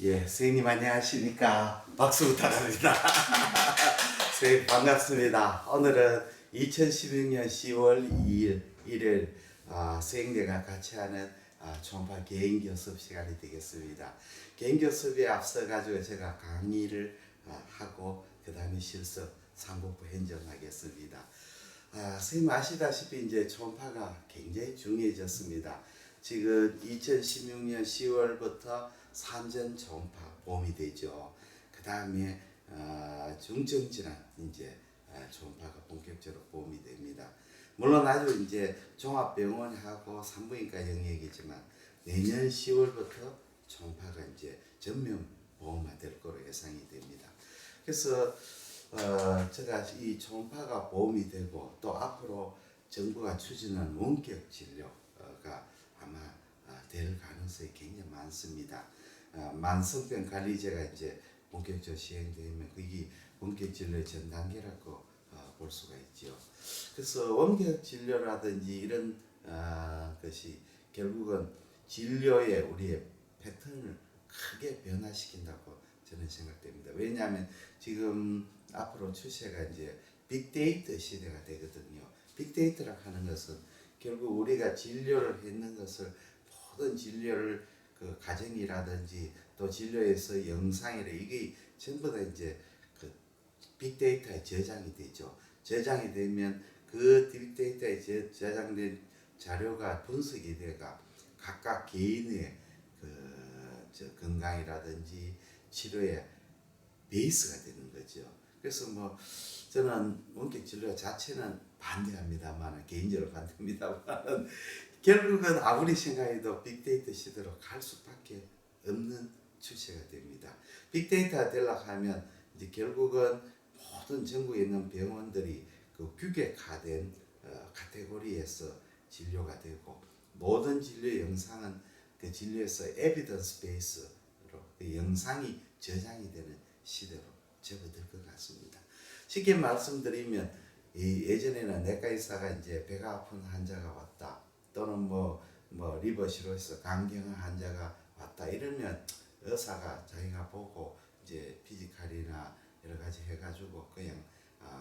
예, 선생님 안녕하십니까? 박수 부탁드립니다. 선생님 반갑습니다. 오늘은 2016년 10월 2일 일요일 선생님과 같이 하는 총파 개인기 수업 시간이 되겠습니다. 개인기 수업에 앞서 가지고 제가 강의를 하고 그 다음에 실습 상부부 행정하겠습니다. 선생님 아시다시피 이제 총파가 굉장히 중요해졌습니다. 지금 2016년 10월부터 산전 총파 봄이 되죠. 그 다음에 중증질환 이제 총파가 본격적으로 봄이 됩니다. 물론 아주 이제 종합병원하고 산부인과 영역이지만 내년 10월부터 총파가 이제 전면 보험화될 거로 예상이 됩니다. 그래서 제가 이 총파가 보험이 되고 또 앞으로 정부가 추진하는 원격 진료가 아마 될 가능성이 굉장히 많습니다. 만성병 관리제가 이제 본격적으로 시행되면 그게 원격 진료의 전 단계라고 볼 수가 있죠. 그래서 원격 진료라든지 이런 것이 결국은 진료의 우리의 패턴을 크게 변화시킨다고 저는 생각됩니다. 왜냐하면 지금 앞으로 추세가 이제 빅데이터 시대가 되거든요. 빅데이터라 하는 것은 결국 우리가 진료를 했는 것을 모든 진료를 그 가정이라든지 또 진료에서 영상이라 이게 전부 다 이제 그 빅데이터에 저장이 되죠. 저장이 되면 그 빅데이터에 저장된 자료가 분석이 돼가 각각 개인의 건강이라든지 치료의 베이스가 되는 거죠. 그래서 뭐 저는 원격 진료 자체는 반대합니다만 개인적으로 반대합니다만 결국은 아무리 생각해도 빅데이터 시대로 갈 수밖에 없는 추세가 됩니다. 빅데이터가 되려고 하면 이제 결국은 모든 전국에 있는 병원들이 그 규격화된 카테고리에서 진료가 되고 모든 진료 영상은 그 진료에서 에비던스 베이스로 그 영상이 저장이 되는 시대로 접어들 것 같습니다. 쉽게 말씀드리면 예전에는 내과 의사가 이제 배가 아픈 환자가 왔다 또는 뭐 리버 시로에서 간경한 환자가 왔다 이러면 의사가 자기가 보고 이제 피지컬이나 여러 가지 해가지고 그냥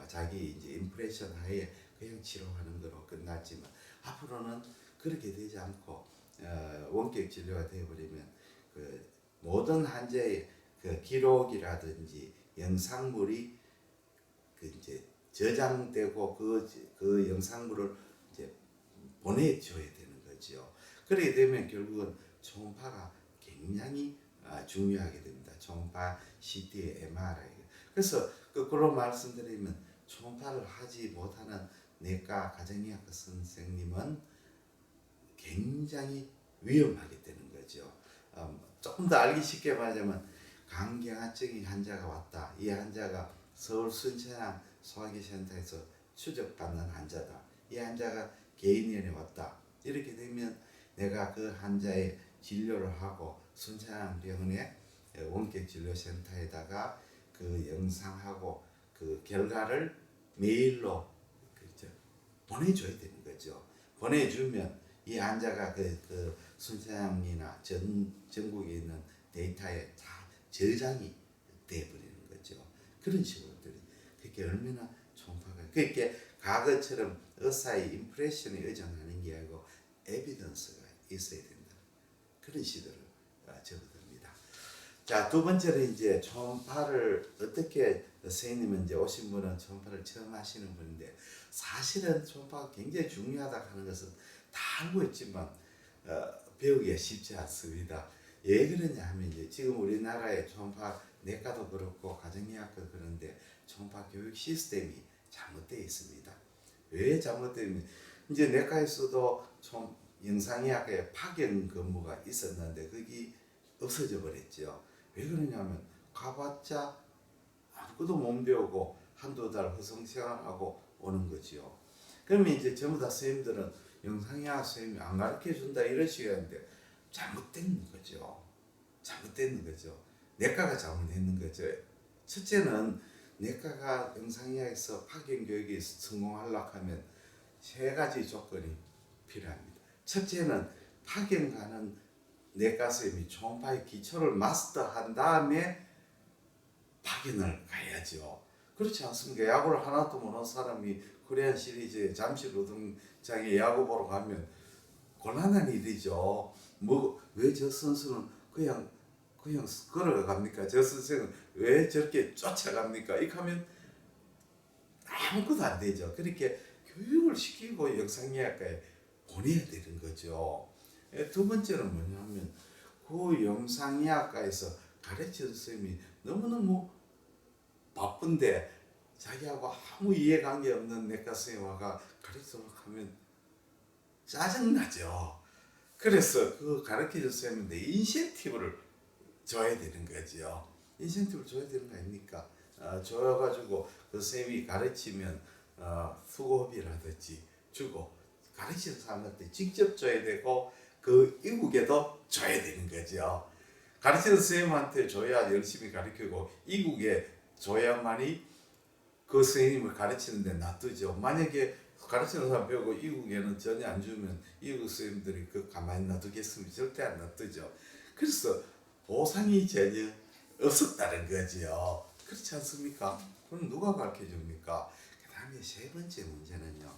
자기 이제 임프레션 하에 그냥 치료하는 거로 끝났지만 앞으로는 그렇게 되지 않고 원격 진료가 되어버리면 그 모든 환자의 그 기록이라든지 영상물이 그 이제 저장되고 그 영상물을 이제 보내줘야 되는 거죠. 그렇게 되면 결국은 초음파가 굉장히 중요하게 됩니다. 초음파, CT, MRI. 그래서 거꾸로 말씀드리면 초음파를 하지 못하는 내과 가정의학과 선생님은 굉장히 위험하게 되는 거죠. 조금 더 알기 쉽게 말하자면 간경화증인 환자가 왔다. 이 환자가 서울 순천향 소화기센터에서 추적받는 환자다. 이 환자가 개인연에 왔다. 이렇게 되면 내가 그 환자의 진료를 하고 순천향병원의 원격 진료센터에다가 그 영상하고 그 결과를 메일로 보내줘야 되는 거죠. 보내주면 이 환자가 그 순천향이나 전국에 있는 데이터에 다 저장이 돼버리는 거죠. 그런 식으로 그게 얼마나 총파가 그게 과거처럼 의사의 임프레션에 의존하는 게 아니고 에비던스가 있어야 된다. 그런 시대를 접어듭니다. 자, 두 번째는 이제 초음파를 어떻게 선생님은 이제 오신 분은 초음파를 처음 하시는 분인데 사실은 초음파가 굉장히 중요하다 하는 것은 다 알고 있지만 배우기가 쉽지 않습니다. 왜 그러냐 하면 이제 지금 우리나라의 초음파 내과도 그렇고 가정의학도 그런데 초음파 교육 시스템이 잘못되어 있습니다. 왜 잘못되면 이제 내과에서도 좀 영상의학의 파견 근무가 있었는데 그게 없어져 버렸죠. 왜 그러냐면 가봤자 아무것도 못 배우고 한두 달 허송세월하고 오는 거죠. 그러면 이제 전부 다 선생님들은 영상의학 선생님이 안 가르쳐 준다 이런 식이었는데 잘못된 거죠. 잘못된 거죠. 내과가 잘못했는 거죠. 첫째는 내과가 영상의학에서 파견 교육이 성공하려고 하면 세 가지 조건이 필요합니다. 첫째는 파견 가는 내과 선생님이 초음파의 기초를 마스터한 다음에 파견을 가야죠. 그렇지 않습니까? 야구를 하나도 모르는 사람이 코리안 시리즈에 잠실 노동장에 야구 보러 가면 곤란한 일이죠. 뭐 왜 저 선수는 그냥 걸어갑니까? 저 선수는 왜 저렇게 쫓아갑니까? 이렇게 하면 아무것도 안 되죠. 그렇게 교육을 시키고 영상의학과에 보내야 되는 거죠. 두 번째는 뭐냐면 그 영상의학과에서 가르치는 선생님이 너무너무 바쁜데 자기하고 아무 이해관계 없는 내과 선생님과 가르치도록 하면 짜증나죠. 그래서 그 가르치는 선생님인데 인센티브를 줘야 되는 거죠. 인센티브를 줘야 되는 거 아닙니까? 줘가지고 그 선생님이 가르치면 수고비라든지 주고 가르치는 사람한테 직접 줘야 되고 그 이국에도 줘야 되는 거죠. 가르치는 선생님한테 줘야 열심히 가르치고 이국에 줘야만이 그 선생님을 가르치는데 놔두죠. 만약에 가르치는 사람 배우고 이국에는 전혀 안 주면 이국 선생님들이 그 가만히 놔두겠습니까? 절대 안 놔두죠. 그래서 보상이 전혀 없었다는 거지요. 그렇지 않습니까? 그럼 누가 가르쳐 줍니까? 그 다음에 세 번째 문제는요.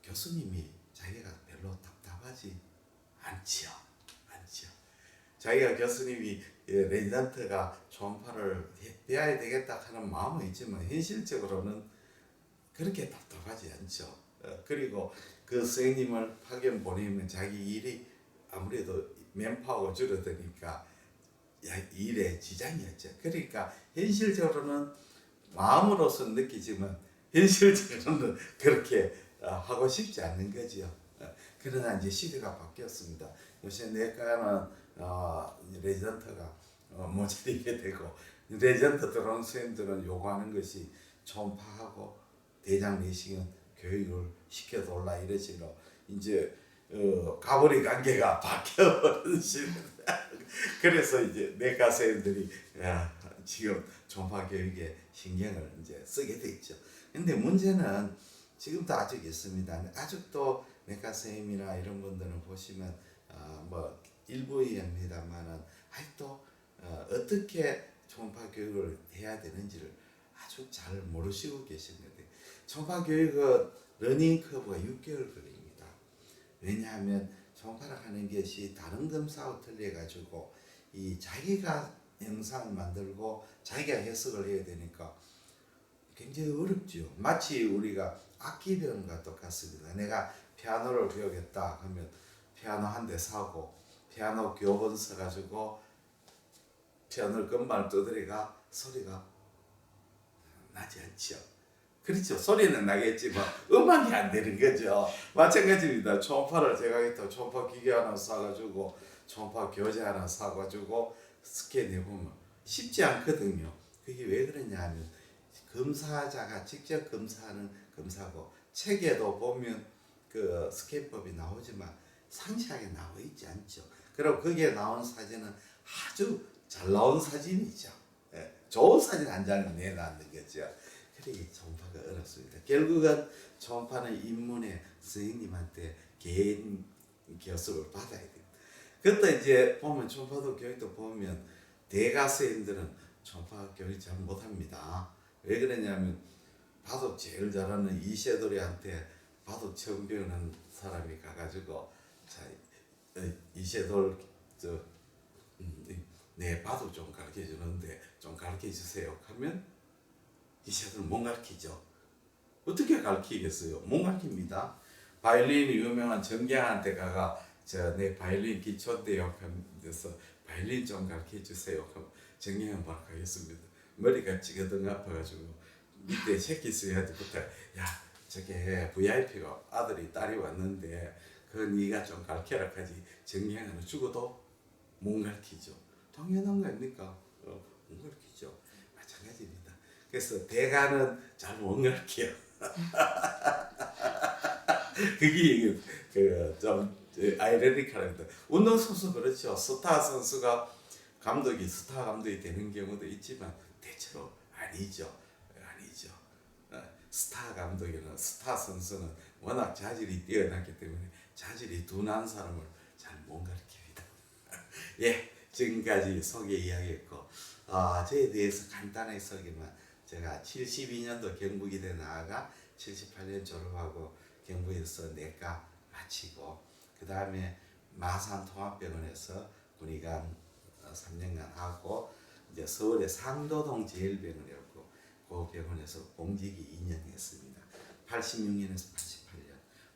교수님이 자기가 별로 답답하지 않지요. 자기가 교수님이 레지던트가 초음파를 배워야 되겠다 하는 마음은 있지만 현실적으로는 그렇게 답답하지 않죠. 그리고 그 선생님을 파견 보내면 자기 일이 아무래도 맨파워가 줄어드니까 일에 지장이었죠. 그러니까 현실적으로는 마음으로서 느끼지만 현실적으로는 그렇게 하고 싶지 않는 거지요. 그러나 이제 시대가 바뀌었습니다. 요새 내과는 레지던트가 모자리게 되고 레지던트 들어온 선생님들은 요구하는 것이 초음파하고 대장 내시경 교육을 시켜달라 이런 식으로 이제 가버리 관계가 바뀌어버린 시대다. 그래서 이제 내과 선생님들이 지금 초음파 교육에 신경을 이제 쓰게 돼 있죠. 근데 문제는 지금도 아직 있습니다. 아직도 내과 선생님이나 이런 분들은 보시면 뭐 일부입니다만은 아직도 어떻게 초음파 교육을 해야 되는지를 아주 잘 모르시고 계십니다. 초음파 교육은 러닝 커브가 6개월 걸립니다. 왜냐하면 초음파를 하는 것이 다른 검사와 틀려가지고 이 자기가 영상을 만들고 자기가 해석을 해야 되니까 굉장히 어렵죠. 마치 우리가 악기 배우는 것과 똑같습니다. 내가 피아노를 배우겠다 하면 피아노 한 대 사고 피아노 교본 써가지고 피아노를 금방 두드리가 소리가 나지 않죠. 그렇죠. 소리는 나겠지만 음악이 안 되는 거죠. 마찬가지입니다. 초음파를 제가 했다. 초음파 기계 하나 사가지고 초음파 교재 하나 사가지고 스캔 해보면 쉽지 않거든요. 그게 왜 그러냐 하면 검사자가 직접 검사하는 검사고 책에도 보면 그 스캔법이 나오지만 상세하게 나와 있지 않죠. 그리고 거기에 나온 사진은 아주 잘 나온 사진이죠. 좋은 사진 한 장을 내놨는 거죠. 그러기 초음파가 어렵습니다. 결국은 초음파는 입문에 선생님한테 개인 교습을 받아야 됩니다. 그때 이제 보면 초음파도 교육도 보면 대가 선생님들은 초음파 교육 잘 못합니다. 왜 그러냐면 바둑 제일 잘하는 이세돌이한테 바둑 처음 배우는 사람이 가가지고 자 이세돌 내 바둑 좀 가르쳐 주는데 좀 가르쳐 주세요 하면 이세돌은 못 가르치죠. 어떻게 가르치겠어요? 못 가르칩니다. 바이올린이 유명한 정경한테 가가 내 바이올린 기초인데 옆에서 바이올린 좀 가르쳐 주세요. 그럼 정경은 바로 가겠습니다. 머리가 찌그덩 아파가지고 밑에 새끼 쓰여야부터 야 저게 VIP가 아들이 딸이 왔는데 그 네가 좀 가르쳐라 하지 정경은 죽어도 못 가르치죠. 당연한 거 아닙니까? 못 가르치죠. 마찬가지입니다. 그래서 대가는 잘 못 가르쳐요. 그게 좀 아이러니컬합니다. 운동선수 그렇죠. 스타 선수가 스타 감독이 되는 경우도 있지만 대체로 아니죠. 스타 감독이나 스타 선수는 워낙 자질이 뛰어나기 때문에 자질이 둔한 사람을 잘 못 가르칩니다. 예, 지금까지 소개 이야기했고, 저에 대해서 간단하게 소개만. 제가 72년도 경북이대 나아가 78년 졸업하고 경북에서 내과 마치고, 그 다음에 마산 통합병원에서 군의관 3년간 하고, 이제 서울의 상도동 제일병원이었고, 그 병원에서 공직이 2년 했습니다. 86년에서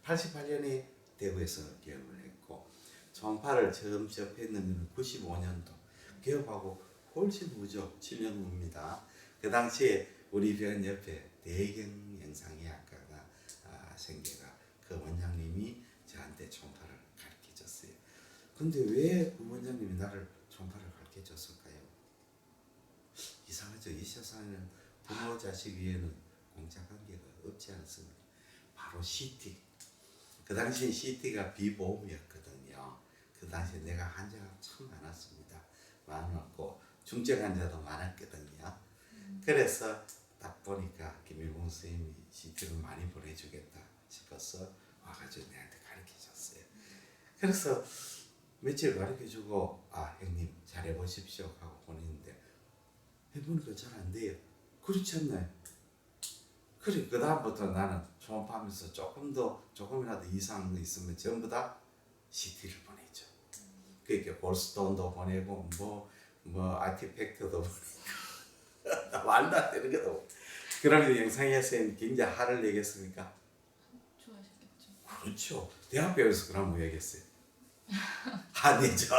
88년에 대구에서 개업을 했고, 초음파를 처음 접했는 95년도, 개업하고 훨씬 후죠. 7년 후입니다. 그 당시에 우리 병원 옆에 대경 영상의학과가 생겨가 그 원장님이 저한테 초음파를 가르쳐 줬어요. 근데 왜 그 원장님이 나를 초음파를 가르쳐 줬을까요? 이상하죠. 이 세상에는 부모 자식 위에는 공짜관계가 없지 않습니다. 바로 CT. 그 당시에 CT가 비보험이었거든요. 그 당시에 내가 환자가 참 많았습니다. 많았고 중증 환자도 많았거든요. 그래서 딱 보니까 김일봉 선생님이 CT를 많이 보내주겠다 싶어서 와가지고 내한테 가르쳐줬어요. 그래서 며칠 가르쳐주고 형님 잘해보십시오 하고 보냈는데 해보니까 잘 안 돼요. 그렇지 않나요? 그래, 그 다음부터 나는 초음파하면서 조금이라도 이상이 있으면 전부 다 CT를 보내죠. 그러니까 골스톤도 보내고 아티팩트도 보내고 말도 안 되는 거도. 그러면 영상의학 선생님 굉장히 화를 내겠습니까? 좋아하셨겠죠. 그렇죠. 대학교에서 그럼 뭐 얘기했어요? 화내죠.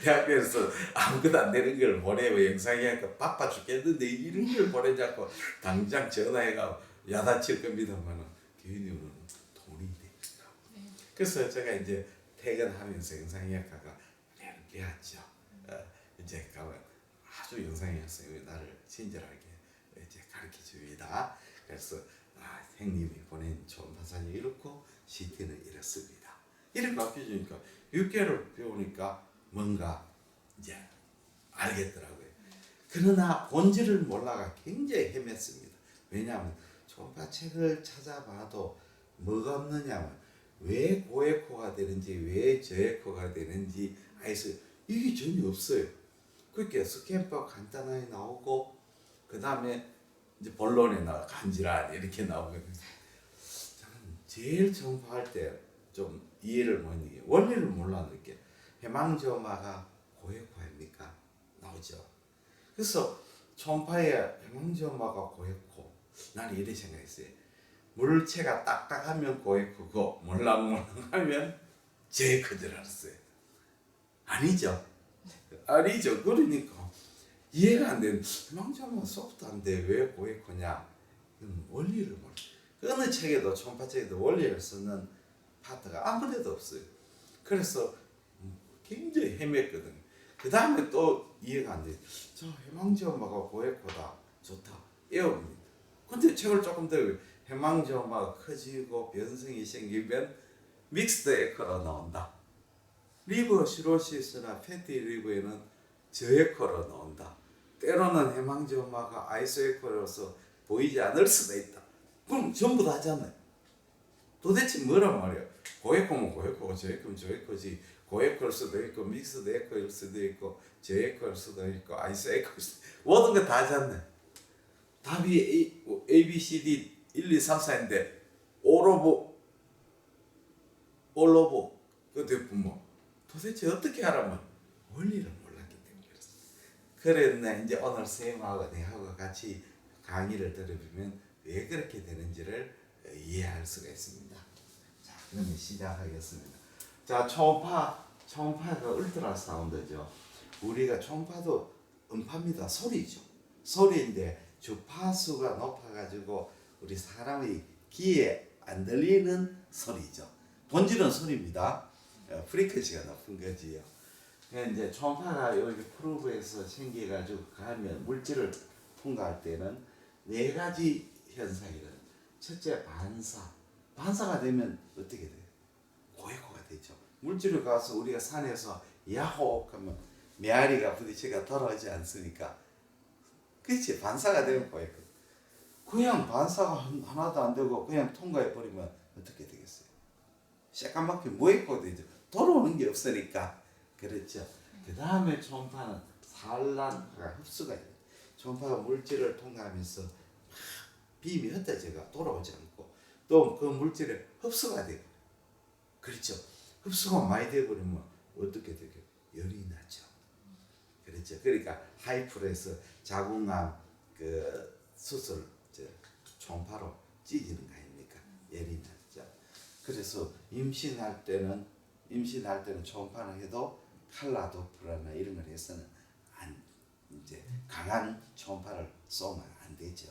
대학교에서 아무것도 안 되는 걸 보내고 영상의학과 바빠 죽겠는데 이런 걸 보내자고 당장 전화해가 야단칠 겁니다만은 교인님은 돈이 되니까. 그래서 제가 이제 퇴근하면서 영상의학과가 배웠죠. 이제 가면 아주 영상의학 선생님이 나를 친절하게 이제 가르쳐 줍니다. 그래서 형님이 보낸 초음파상이 이렇고 CT는 이렇습니다. 이렇게 가르쳐 주니까 6개월을 배우니까 뭔가 이제 알겠더라고요. 그러나 본질을 몰라가 굉장히 헤맸습니다. 왜냐하면 초음파 책을 찾아봐도 뭐가 없느냐면 왜 고에코가 되는지 왜 저에코가 되는지 이게 전혀 없어요. 그렇게 스캔법 간단하게 나오고 그 다음에 이제 본론에 나와 간질환 이렇게 나오거든요. 저는 제일 초음파할 때 좀 이해를 못하는 게 원리를 몰랐는 게 해망저마가 고에코입니까? 나오죠. 그래서 초음파에 해망저마가 고에코, 나는 이렇게 생각했어요. 물체가 딱딱하면 고에코고 몰랑몰랑하면 저에코줄 알았어요. 아니죠. 그러니까 이해가 안 되는, 해망저마 소프트한데 왜 고에코냐? 원리를 몰라. 어느 책에도 초음파 책에도 원리를 쓰는 파트가 아무데도 없어요. 그래서 굉장히 헤맸거든요. 그 다음에 또 이해가 안 돼. 저 해망지엄마가 고에코다. 좋다. 에어입니다. 근데 책을 조금 더 해망지엄마가 커지고 변성이 생기면 믹스드 에코로 나온다. 리버 시로시스나 패티 리버에는 저에코로 나온다. 때로는 해망지엄마가 아이소에코로서 보이지 않을 수도 있다. 그럼 전부 다 하잖아요. 도대체 뭐란 말이야? 고에코면 고에코고 저에코면 저에코지. 고에코일 수도 있고 믹스드 에코일 수도 있고 저에코일 수도 있고 아이소에코일 수도 있고 모든 거 다 하잖아요. 답이 A, B, C, D 1, 2, 3, 4인데 올로보 그때 뭐 도대체 어떻게 하라면 원리를 몰랐기 때문에 그랬나. 이제 오늘 쌤하고 내하고 같이 강의를 들어보면 왜 그렇게 되는지를 이해할 수가 있습니다. 자, 그러면 시작하겠습니다. 자, 초음파가 울트라 사운드죠. 우리가 초음파도 음파입니다. 소리죠. 소리인데 주파수가 높아가지고 우리 사람의 귀에 안 들리는 소리죠. 본질은 소리입니다. 프리퀀시가 높은 거지요. 이제 초음파가 여기 프로브에서 생겨가지고 가면 물질을 통과할 때는 네 가지 현상이거든요. 첫째 반사가 되면 어떻게 돼요? 고에코가 되죠. 물질을 가서 우리가 산에서 야호 하면 메아리가 부딪혀가 돌아오지 않습니까? 그렇지. 반사가 되면 고에코. 그냥 반사가 하나도 안 되고 그냥 통과해 버리면 어떻게 되겠어요? 새까맣게 무에코 되죠. 돌아오는 게 없으니까. 그렇죠. 그 다음에 초음파는 산란파가 흡수가 돼요. 초음파가 물질을 통과하면서 막 비임이 흩어져가 돌아오지 않고 또 그 물질에 흡수가 돼요. 그렇죠. 흡수가 많이 되버리면 어떻게 되게 열이 나죠. 그렇죠. 그러니까 하이프로에서 자궁암 그 수술 초음파로 찢는 거 아닙니까? 열이 나죠. 그래서 임신할 때는 초음파를 해도 칼라도프라나 이런 걸 해서는 안 이제 강한 초음파를 쏘면 안 되죠.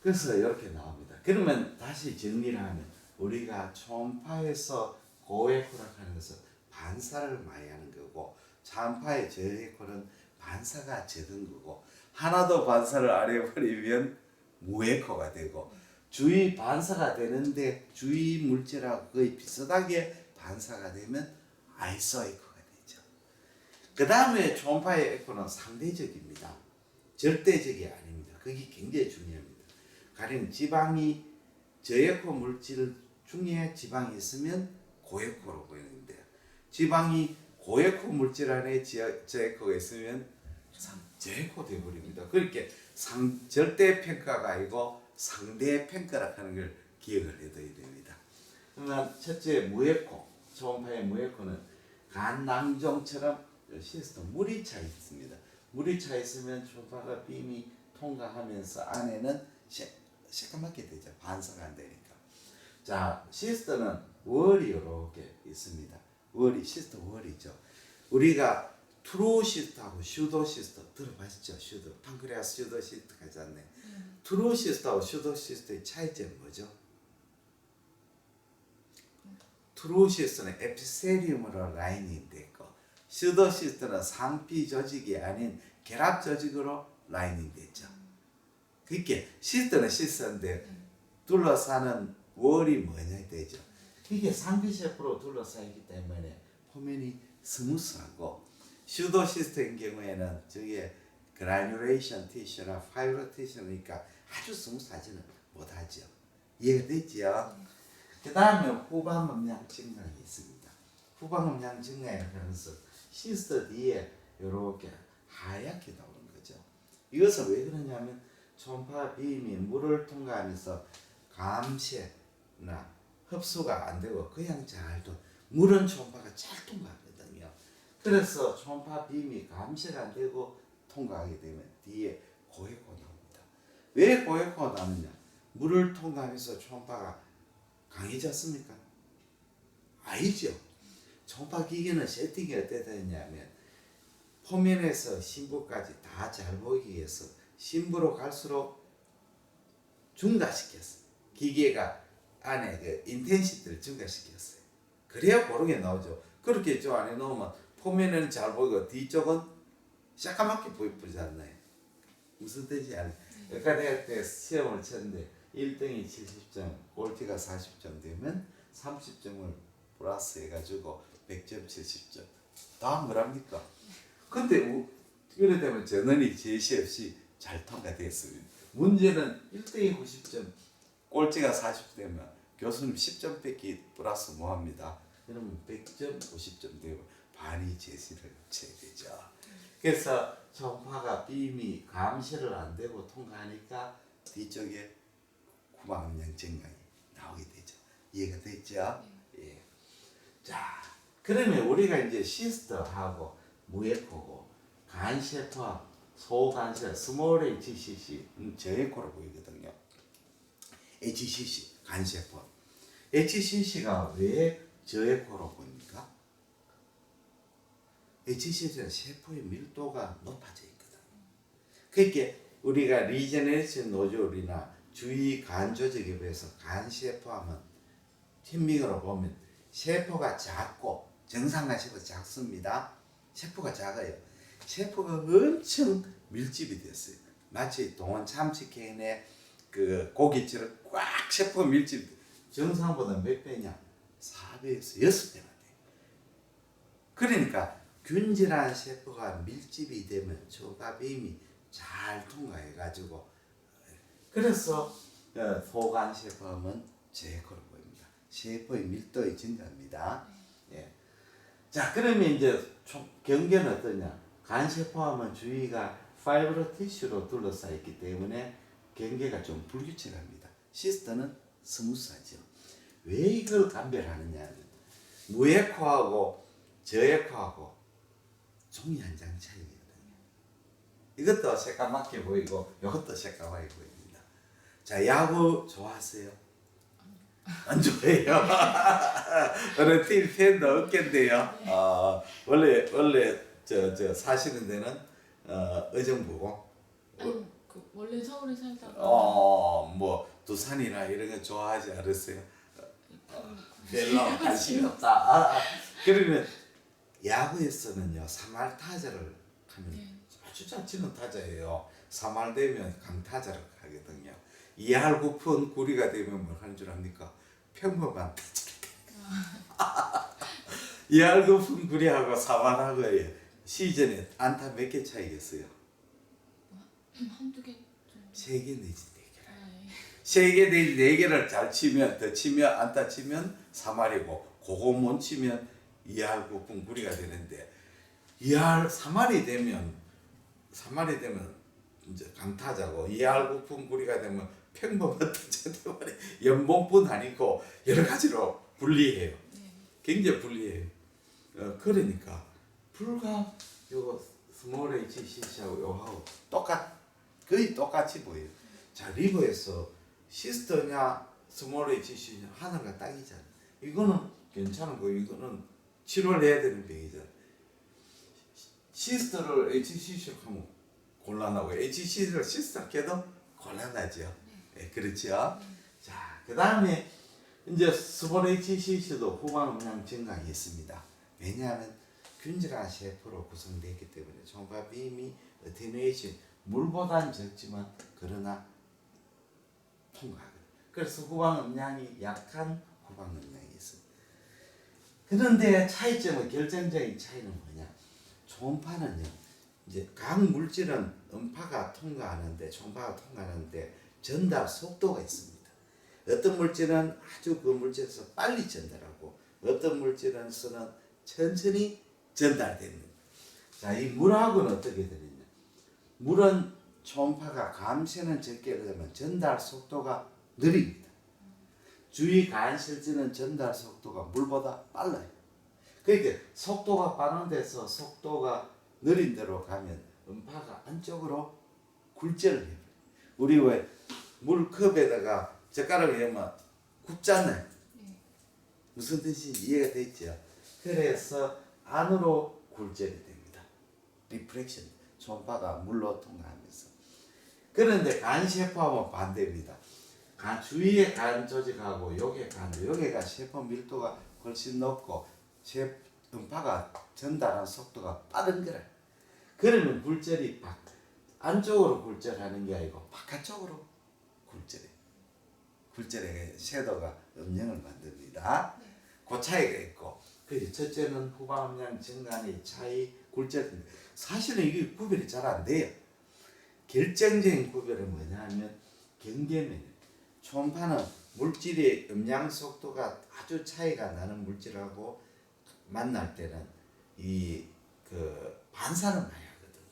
그래서 이렇게 나옵니다. 그러면 다시 정리를 하면 우리가 초음파에서 고에코라고 하는 것은 반사를 많이 하는 거고 차음파의 저에코는 반사가 적은 거고 하나도 반사를 안 해버리면 무에코가 되고 주위 반사가 되는데 주위 물질하고 거의 비슷하게 반사가 되면 아이소에코가 되죠. 그 다음에 초음파의 에코는 상대적입니다. 절대적이 아닙니다. 그게 굉장히 중요합니다. 가령 지방이 저에코 물질 중에 지방이 있으면 고에코로 보이는데 지방이 고에코 물질 안에 저에코가 있으면 저에코 되어버립니다. 그렇게 절대 평가가 아니고 상대 평가라고 하는 걸 기억을 해둬야 됩니다. 그러면 첫째 무에코, 초음파의 무에코는 간낭종처럼 시스템 물이 차 있습니다. 물이 차 있으면 초음파가 빔이 통과하면서 안에는 새까맣게 되죠. 반사가 안 되니까. 자, 시스터는 월이 이렇게 있습니다. 시스터 월이죠. 우리가 트루 시스터하고 슈도 시스터 들어봤죠? 슈도 판크레아스 슈도 시스터 가잖아요. 트루 시스터하고 슈도 시스터의 차이점은 뭐죠? 트루 시스터는 에피셀리움으로 라인이 됐고 슈도 시스터는 상피 조직이 아닌 결합 조직으로 라인이 됐죠. 그러니까 시스터는 시스터인데 둘러싸는 월이 뭐냐 되죠. 이게 상피 셰프로 둘러싸이기 때문에 표면이 스무스하고 슈도 시스터인 경우에는 저게 그라뉴레이션 티슈나 파이브로 티슈니까 아주 스무스하지는 못하죠. 이해가 됐죠? 그 다음에 후방 음량 증강이 있습니다. 후방 음량 증강이라는 것은 시스터 뒤에 이렇게 하얗게 나오는 거죠. 이것은 왜 그러냐면 초음파 빔이 물을 통과하면서 감쇄나 흡수가 안 되고 그냥 잘 물은 초음파가 잘 통과하거든요. 그래서 초음파 빔이 감쇄가 안 되고 통과하게 되면 뒤에 고에코 나옵니다. 왜 고에코가 나느냐? 물을 통과하면서 초음파가 강해졌습니까? 아니죠. 초음파 기계는 세팅이 어떻게 되냐면 표면에서 심부까지 다 잘 보이기 위해서 심부로 갈수록 증가시켰어요. 기계가 안에 그 인텐시티를 증가시켰어요. 그래야 고르게 나오죠. 그렇게 저 안에 넣으면 표면에는 잘 보이고 뒤쪽은 새까맣게 보이잖아요. 무슨 뜻이 아니에요. 의과대학 때 시험을 쳤는데 1등이 70점, 꼴찌가 40점 되면 30점을 플러스 해가지고 100점 70점. 다음 뭐랍니까? 근데 그래 되면 전원이 제시 없이 잘 통과됐습니다. 문제는 1등이 90점, 꼴찌가 40점 되면 교수님 10점 뺏기 플러스 뭐합니다. 그러면 100점, 50점 되고 반이 제시를 쳐야 되죠. 그래서 초음파가 빔이 감쇄를 안 되고 통과하니까 뒤쪽에 후방 음량 증강이 나오게 되죠. 이해가 됐죠? 예. 자, 그러면 우리가 이제 시스터하고 무에코고 간세포, 소간세, 스몰 HCC 저에코로 보이거든요. HCC 간세포. HCC가 왜 저에코로 보입니까? HCC는 세포의 밀도가 높아져 있거든. 그러니까 우리가 리제네레이션 노즐이나 주위 간 조직에 비해서 간세포하면 팀밍으로 보면 세포가 작고 정상간 세포가 작습니다. 세포가 작아요. 세포가 엄청 밀집이 됐어요. 마치 동원 참치캔의 그 고기처럼 꽉 세포가 밀집. 정상보다 몇 배냐? 4배에서 6배나 돼요. 그러니까 균질한 세포가 밀집이 되면 초음파 빔이 잘 통과해가지고 그래서 소간 세포하면 제코로 보입니다. 세포의 밀도의 증가입니다. 예. 자, 그러면 이제 경계는 어떠냐? 간세포함은 주위가 파이브로 티슈로 둘러싸여 있기 때문에 경계가 좀 불규칙합니다. 시스터는 스무스하죠. 왜 이걸 감별하느냐? 무에코하고 저에코하고 종이 한 장 차이거든요. 이것도 새까맣게 보이고 이것도 새까맣게 보입니다. 자, 야구 좋아하세요? 안 좋아해요. 어느 팀 팬도 없겠네요. 원래 저 사시는 데는 의정부고. 아니 그 원래 서울에 살다가 뭐 두산이나 이런 거 좋아하지 않으세요? 별로 관심이 없다. 그러면 야구에서는요 3할 타자를 하면 네. 아주 잘 치는 타자예요. 3할 되면 강타자를 하거든요. 2할 9푼 구리가 되면 뭘 하는 줄 압니까? 평범한 타자를 2할 9푼 구리하고 3할하고 시즌에 안타 몇 개 차이겠어요? 한두 개 정도. 3개 내지 4개. 아, 예. 3개 내지 4개를 잘 치면 더 치면 안타 치면 3할이고 그거 못 치면 2할 9푼 구리가 되는데 3할이 되면 이제 강타자고 2할 9푼 구리가 되면 평범한 타자 때문에 연봉뿐 아니고 여러 가지로 불리해요. 네. 굉장히 불리해요. 그러니까 불과 요거 스몰 HCC하고 요하고 거의 똑같이 보여요. 자, 리버에서 시스터냐 스몰 HCC냐 하늘과 땅이잖아. 이거는 괜찮은 거, 이거는 치료를 해야 되는 병이잖아. 시스터를 HCC로 하면 곤란하고 HCC를 시스터로 해도 곤란하죠. 네, 그렇죠. 자, 그 다음에 이제 스몰 HCC도 후방 음량 증가가 있습니다. 왜냐하면 균질한 셰프로 구성되어 있기 때문에 초음파 빔이 어테뉴에이션 물보다는 적지만 그러나 통과하거든요. 그래서 후방 음량이 약한 후방 음량이 있습니다. 그런데 차이점은 결정적인 차이는 뭐냐? 초음파는요. 이제 각 물질은 음파가 통과하는데 초음파가 통과하는데 전달 속도가 있습니다. 어떤 물질은 아주 그 물질에서 빨리 전달하고 어떤 물질에서는 천천히 전달됩니다. 자, 이 물하고는 어떻게 되느냐? 물은 초음파가 감시는 적게 되면 전달 속도가 느립니다. 주위 간실지는 전달 속도가 물보다 빨라요. 그러니까 속도가 빠른 데서 속도가 느린 데로 가면 음파가 안쪽으로 굴절을 해요. 우리 왜 물컵에다가 젓가락을 넣으면 굽잖아요. 네. 무슨 뜻인지 이해가 되죠? 그래서 안으로 굴절이 됩니다. 리프렉션, 초음파가 물로 통과하면서. 그런데 간세포하면 반대입니다. 주위의 간 조직하고 여기가 세포 밀도가 훨씬 높고 음파가 전달하는 속도가 빠른 거라. 그러면 굴절이 안쪽으로 굴절하는 게 아니고 바깥쪽으로 굴절해. 굴절의 섀도가 음영을 만듭니다. 네. 그 차이가 있고, 그래서 첫째는 후방 음량 증간의 차이, 굴절. 사실은 이게 구별이 잘 안 돼요. 결정적인 구별은 뭐냐 하면 경계면 초음파는 물질의 음량 속도가 아주 차이가 나는 물질하고 만날 때는 반사를 많이 하거든요.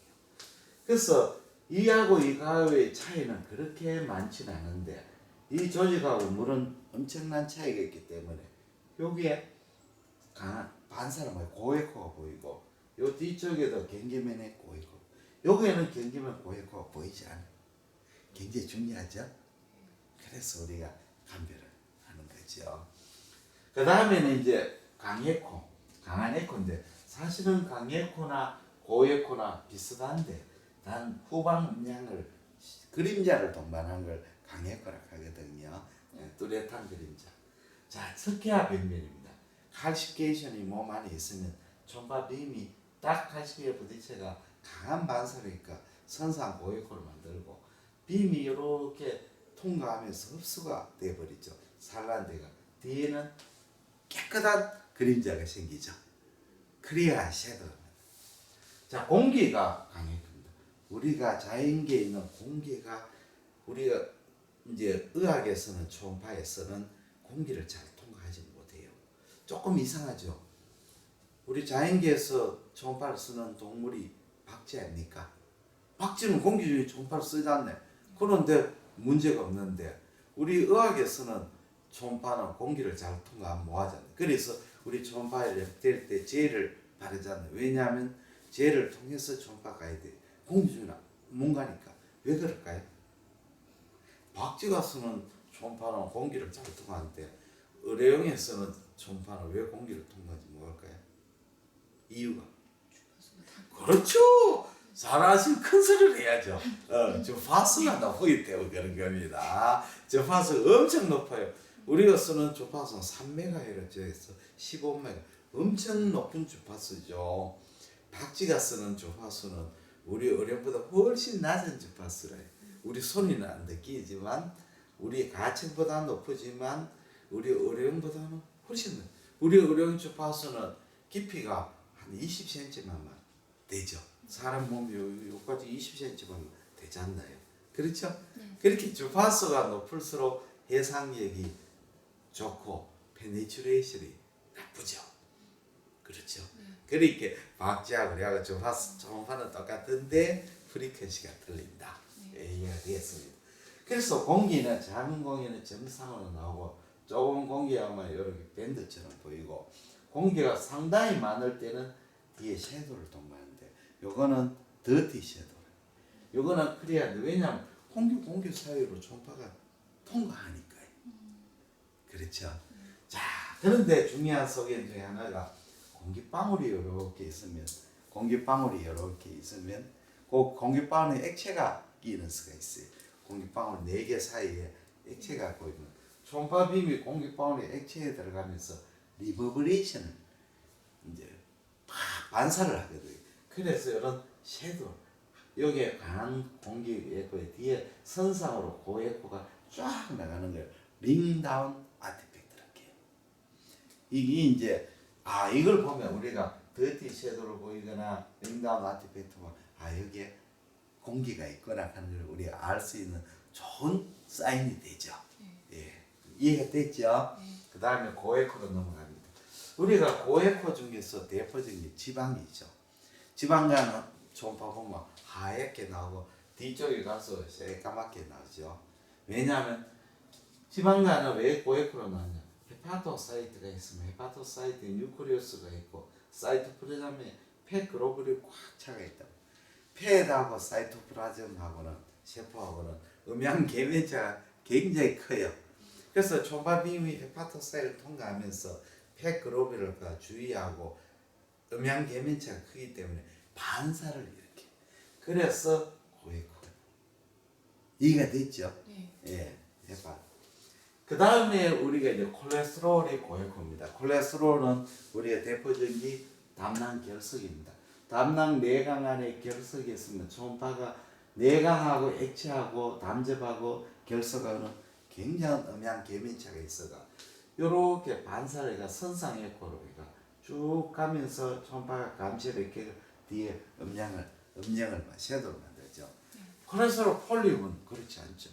그래서 이하고 이하의 차이는 그렇게 많지는 않은데 이 조직하고 물은 엄청난 차이가 있기 때문에 여기에 반사를 많이 고에코가 보이고 요 뒤쪽에도 경계면에 고에코, 여기에는 경계면 고에코가 보이지 않아요. 굉장히 중요하죠. 그래서 우리가 감별을 하는 거죠. 그 다음에는 이제 강에코, 강한 에코인데 사실은 강에코나 고에코나 비슷한데 단 후방 음량을 그림자를 동반한 걸 강에코라 하거든요. 뚜렷한 그림자. 자, 석회화 병면입니다. 칼시피케이션이 몸 안에 있으면 초음파 빔이 딱 칼시피에 부딪혀가 강한 반사니까 선상 고에코를 만들고 빔이 이렇게 통과하면서 흡수가 돼버리죠. 산란대가 뒤에는 깨끗한 그림자가 생기죠. 클리어한 섀도우. 자, 공기가 강해집니다. 우리가 자연계에 있는 공기가 우리가 이제 의학에서는 초음파에서는 공기를 잘 통과하지 못해요. 조금 이상하죠. 우리 자연계에서 초음파를 쓰는 동물이 박쥐 아닙니까? 박쥐는 공기 중에 초음파를 쓰지 않네. 그런데 문제가 없는데 우리 의학에서는 초음파는 공기를 잘 통과하면 뭐하잖아요. 그래서 우리 초음파를 뗄 때 젤을 바르잖아요. 왜냐하면 젤을 통해서 초음파 가야 돼. 공기 중에 못 가니까. 왜 그럴까요? 박쥐가 쓰는 초음파는 공기를 잘 통과하는데 의료용에서는 초음파는 왜 공기를 통과하지 못할까요? 이유가 그렇죠. 잘하시면 큰 소리를 해야죠. 주파수가 높기 때문에 그런 겁니다. 주파수 엄청 높아요. 우리가 쓰는 주파수는 3MHz에서 15MHz, 엄청 높은 주파수죠. 박쥐가 쓰는 주파수는 우리 어령보다 훨씬 낮은 주파수래요. 우리 손이는 안 느끼지만 우리 가층보다 높지만 우리 어령보다는 훨씬 높아요. 우리 어령 주파수는 깊이가 한 20cm만 되죠. 사람 몸이 여기까지 20cm만 되지 않나요? 그렇죠? 네. 그렇게 주파수가 높을수록 해상력이 좋고 페니트레이션이 나쁘죠. 그렇죠? 그렇게 박쥐하고 우리하고 주파수 초음파는 똑같은데 프리퀀시가 틀린다. 이해가 되었습니다. 그래서 공기는 작은 공기는 정상으로 나오고 좁은 공기하면 이렇게 밴드처럼 보이고 공기가 상당히 많을 때는 뒤에 섀도우를 통과하는데 요거는 더티 섀도우. 요거는 클리어한데 왜냐하면 공기 사이로 초음파가 통과하니까요. 그렇죠. 자, 그런데 중요한 소견 중에 하나가 공기방울이 이렇게 있으면 그 공기방울에 액체가 끼는 수가 있어요. 공기방울 4개 사이에 액체가 보이면 초음파 빔이 공기방울에 액체에 들어가면서 리버브레이션을 이제 반사를 하거든요. 그래서 이런 섀도우 여기에 강한 공기 에코의 뒤에 선상으로 고에코가 쫙 나가는 거예요. 링다운 아티팩트라고 해요. 이게 이제 이걸 보면 우리가 더티 섀도우를 보이거나 링다운 아티팩트 보면 여기에 공기가 있거나 하는 걸 우리가 알 수 있는 좋은 사인이 되죠. 예, 이해가 됐죠? 그 다음에 고에코로 넘어갑니다. 우리가 고에코 중에서 대표적인 게 지방이죠. 지방간은 초음파 보면 하얗게 나오고 뒤쪽에 가서 새까맣게 나오죠. 왜냐하면 지방간은 왜 고에코로 나오냐? 헤파토사이트가 있으면 헤파토사이트에 뉴클리우스가 있고 사이토플라즘에 폐글로불이 꽉 차가 있다. 폐하고 사이토플라즘하고는 세포하고는 음양계면차가 굉장히 커요. 그래서 초음파 빔이 헤파토사이트를 통과하면서 폐글로불을 주의하고 음양계면차가 크기 때문에 반사를 이렇게. 그래서 고에코. 이해가 됐죠? 네. 예, 해봐. 그 다음에 우리가 이제 콜레스테롤이 고에코입니다. 콜레스테롤은 우리가 대표적인 게 담낭 결석입니다. 담낭 내강 안에 결석이 있으면 초음파가 내강하고 액체하고 담즙하고 결석하고는 굉장한 음양 계면차가 있어가 요렇게 반사를 해가 선상 에코로 해가 쭉 가면서 초음파가 감시를 뒤에 음량을 섀도우를 만들죠. 콜레스테롤 폴립은 그렇지 않죠.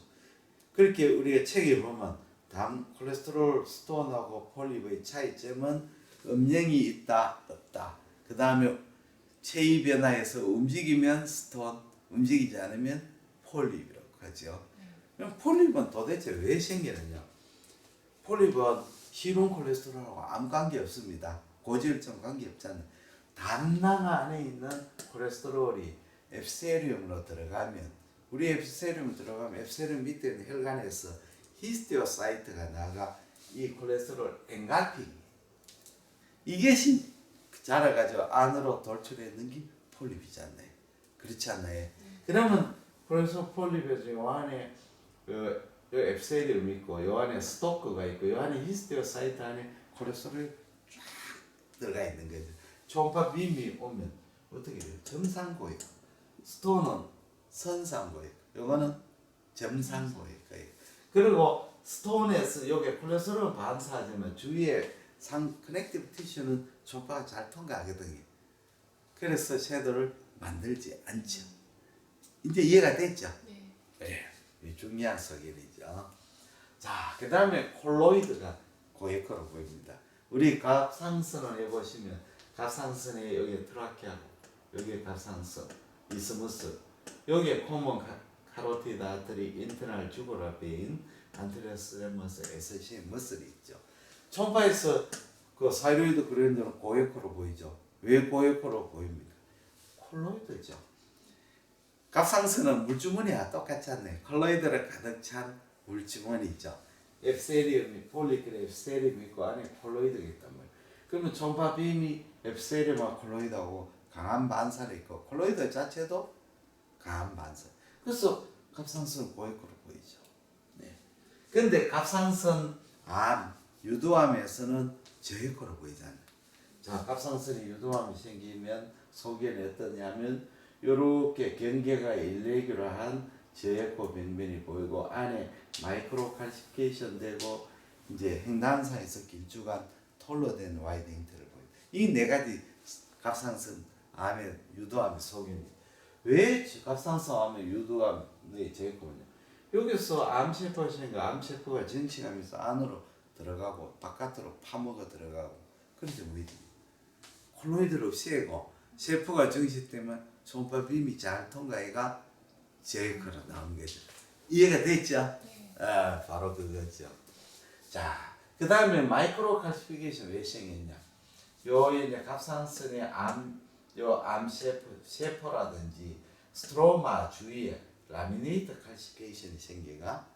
그렇게 우리가 책에 보면 콜레스테롤 스톤하고 폴립의 차이점은 음영이 있다 없다. 그 다음에 체위 변화에서 움직이면 스톤, 움직이지 않으면 폴립이라고 하죠. 그럼 폴립은 도대체 왜 생기느냐? 폴립은 희롱 콜레스테롤하고 아무 관계 없습니다. 고지혈증 관계 없잖아요. 담낭 안에 있는 콜레스테롤이 앱세리움으로 들어가면 우리 앱세리움 들어가면 앱세리움 밑에 있는 혈관에서 히스테오사이트가 나가 이 콜레스테롤 엔갈핑 이것이 자라가지고 안으로 돌출했는 게 폴립이잖아요. 그렇지 않나요? 그러면 콜레스테롤 폴립에서 요 안에 요 앱세리움 있고 요 안에 스토크가 있고 요 안에 히스테오사이트 안에 콜레스테롤이 쫙 들어가 있는 거죠. 초음파 빔이 오면 어떻게 돼요? 점상고액. 스톤은 선상고액. 요거는 점상고액이에요. 그리고 스톤에서 여기 콜레스테롤 반사하지만 주위에 커넥티브 티슈는 초음파가 잘 통과하거든요. 그래서 섀도우를 만들지 않죠. 이제 이해가 됐죠? 네. 예, 중요한 소견이죠. 자, 그 다음에 콜로이드가 고에코로 보입니다. 우리 갑상선을 해보시면 갑상선에 여기 트라케하고 여기 갑상선, 이스무스, 여기에 코먼 카로티드 아터리, 인터널 주구라 베인, 안테리어스 레머스, 에세시 머슬이 있죠. 초음파에서 그 사이로이드 그랜드는 고에코로 보이죠. 왜 고에코로 보입니까? 콜로이드죠. 갑상선은 물주머니와 똑같지 않나요? 콜로이드를 가득 찬 물주머니죠. 앱세리움이 폴리클 앱세리움 있고 안에 콜로이드가 있단 말이에요. 그러면 초음파 빔이 앱세리움과 콜로이드하고 강한 반사를 있고 콜로이드 자체도 강한 반사. 그래서 갑상선 고액으로 보이죠. 네. 근데 갑상선 암, 유두암에서는 저액으로 보이잖아요. 자, 갑상선에 유두암이 생기면 속에는 어떠냐면 이렇게 경계가 일레귤러한 저액고 병변이 보이고 안에 마이크로 칼시피케이션 되고 이제 횡단사에서 길쭉한 톨로 된 와이드 형태를 보여요. 이 네 가지 갑상선 암의 유두암의 소견입니다. 왜 갑상선 암의 유두암의 저액고냐? 여기서 암세포가 생겨 암세포가 정치하면서 안으로 들어가고 바깥으로 파먹어 들어가고 그런데 왜 콜로이드를 없애고 세포가 정식되면 초음파 빔이 잘 통과해가 저액으로 나오는 거죠. 이해가 됐죠? 네. 아, 바로 그거죠. 자, 그 다음에 마이크로 칼시피케이션 왜 생겼냐? 요 이제 갑상선의 암 세포라든지 스트로마 주위에 라미네이트 칼시피케이션이 생겨가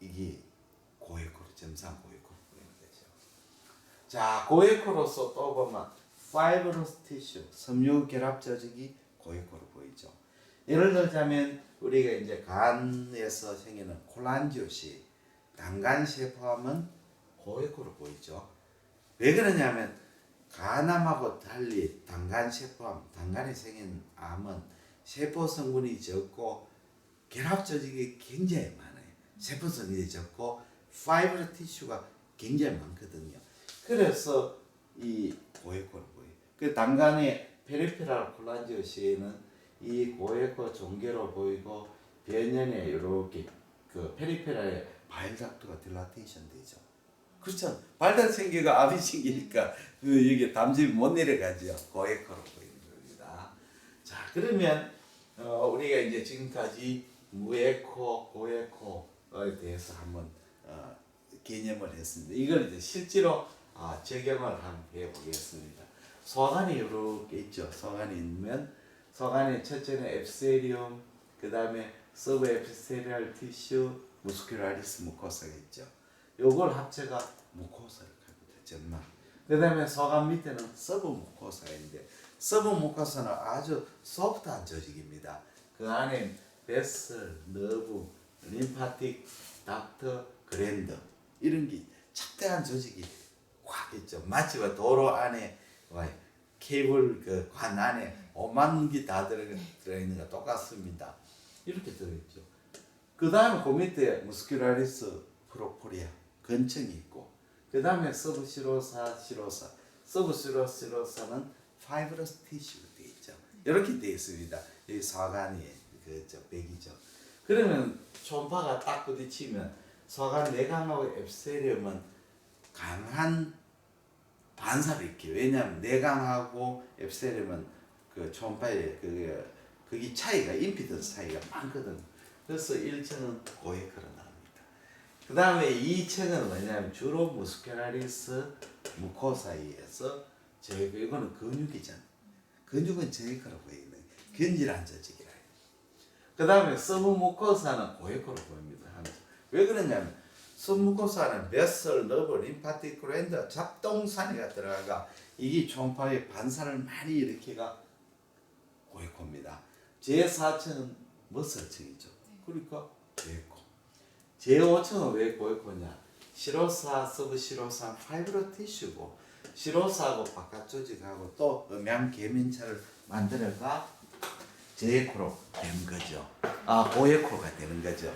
이게 고에코로 점상 고에코로 보이는 거죠. 자, 고에코로서 또 보면 파이브러스 티슈 섬유 결합 조직이 고에코로 보이죠. 예를 들자면 우리가 이제 간에서 생기는 콜란지오시 당간 세포암은 고에코로 보이죠. 왜 그러냐면 간암하고 달리 당간 세포암, 당간에 생긴 암은 세포 성분이 적고 결합 조직이 굉장히 많아요. 세포 성분이 적고 파이브러 티슈가 굉장히 많거든요. 그래서 이 고에코로 보여요. 그 당간의 페리페랄 콜란지오시에는 이 고에코 종계로 보이고 변연에 이렇게 그 페리페랄에 바일닥트가 딜라테이션 되죠. 그렇죠. 발달 생기가 암이 생기니까 그 여기 담즙이 못 내려가죠. 고에코로 보이는 겁니다. 자, 그러면 우리가 이제 지금까지 무에코, 고에코에 대해서 한번 개념을 했습니다. 이걸 이제 실제로 적용을 한번 해보겠습니다. 소관이 이렇게 있죠. 소관이 있으면 소관의 첫째는 앱세리움, 그 다음에 서브 에피세리얼 티슈, 무스큘라리스 무코사가 있죠. 요걸 합체가 무코사를 합니다. 점막. 그 다음에 소관 밑에는 서브 무코사인데 서브 무코사는 아주 소프트한 조직입니다. 그 안에 베슬, 너브, 림파틱, 닥터, 그랜더 이런 게 착대한 조직이 확 있죠. 마치 도로 안에 케이블 그 관 안에 5만 개 다 들어있는 거 똑같습니다. 이렇게 들어있죠. 그 다음에 그 밑에 무스큘라리스 프로포리아 근청이 있고 그 다음에 서브시로사 시로사 서브시로사는 파이브러스 티슈가 되어 있죠. 이렇게 되어 있습니다. 여기 사관이 그저 백이죠. 그러면 초음파가 딱 부딪히면 소관 내강하고 앱세리움은 강한 반사를 일으켜요. 왜냐하면 내강하고 앱세리움은 그 초음파의 그게 차이가 임피던스 차이가 많거든. 그래서 1층은 고에코로 나옵니다. 그 다음에 2층은 뭐냐면 주로 무스큘라리스 무코사이에서 저희가 이거는 근육이잖아. 근육은 저에코로 보이는 근질한 조직이라. 그 다음에 서브무코사는 고에코로 보입니다. 왜 그러냐면 서브무코사는 베슬, 너브, 림파틱, 그랜더, 잡동사니가 들어가가 이게 초음파의 반사를 많이 일으키가 고에코입니다. 제4층은 머슬층이죠. 그러니까 고에코. 제5층은 왜 고에코냐? 시로사, 서브시로사, 파이브러 티슈고 시로사하고 바깥 조직하고 또 음양 계면체를 만들어가 제코로 된 거죠. 고에코가 되는 거죠.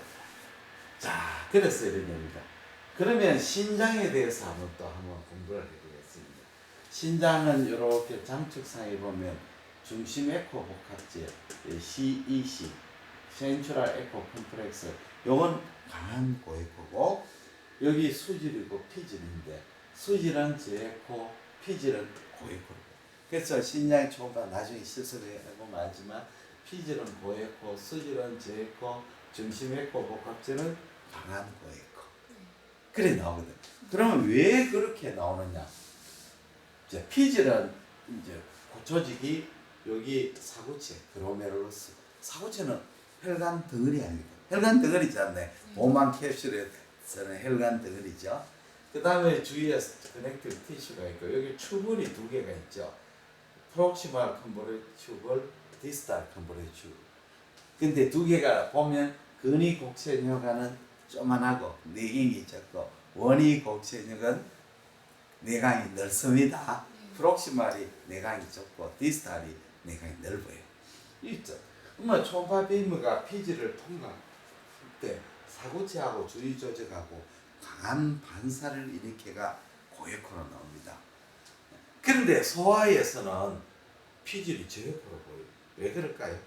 자, 그래서 이런 겁니다. 그러면 신장에 대해서 한번 공부를 해보겠습니다. 신장은 이렇게 장축상에 보면 중심 에코 복합체 CEC, 센트럴 에코 컴플렉스, 요건 강한 고에코고 여기 수질이고 피질인데 수질은 저에코, 피질은 고에코로. 그래서 신약의 초음파 나중에 실습해 보면 알지만 피질은 고에코, 수질은 저에코, 중심에코, 복합질은 강한 고에코. 그래 나오거든. 그러면 왜 그렇게 나오느냐? 이제 피질은 이제 조직이 여기 사구체, 그로메룰러스. 사구체는 혈관 덩어리 아닙니까? 혈관 덩어리잖아요. 오만 캡슐에서는 혈관 덩어리죠. 그 다음에 주위에 커넥티브 티슈가 있고 여기 튜블이 두 개가 있죠. 프록시말 컨보레 튜블, 디스탈 컨보레 튜블. 근데 두 개가 보면 근위 곡線혈관은 조만하고 내경이 적고 원위 곡線혈관 내강이 넓습니다. 프록시말이 내강이 좁고 디스탈이 내강이 넓어요. 있죠. 초음파 빔가 피지를 통과할 때 사구체하고 주위 조직하고 강한 반사를 일으켜가 고에코로 나옵니다. 그런데 소아에서는 피질이 저에코로 보여요. 왜 그럴까요?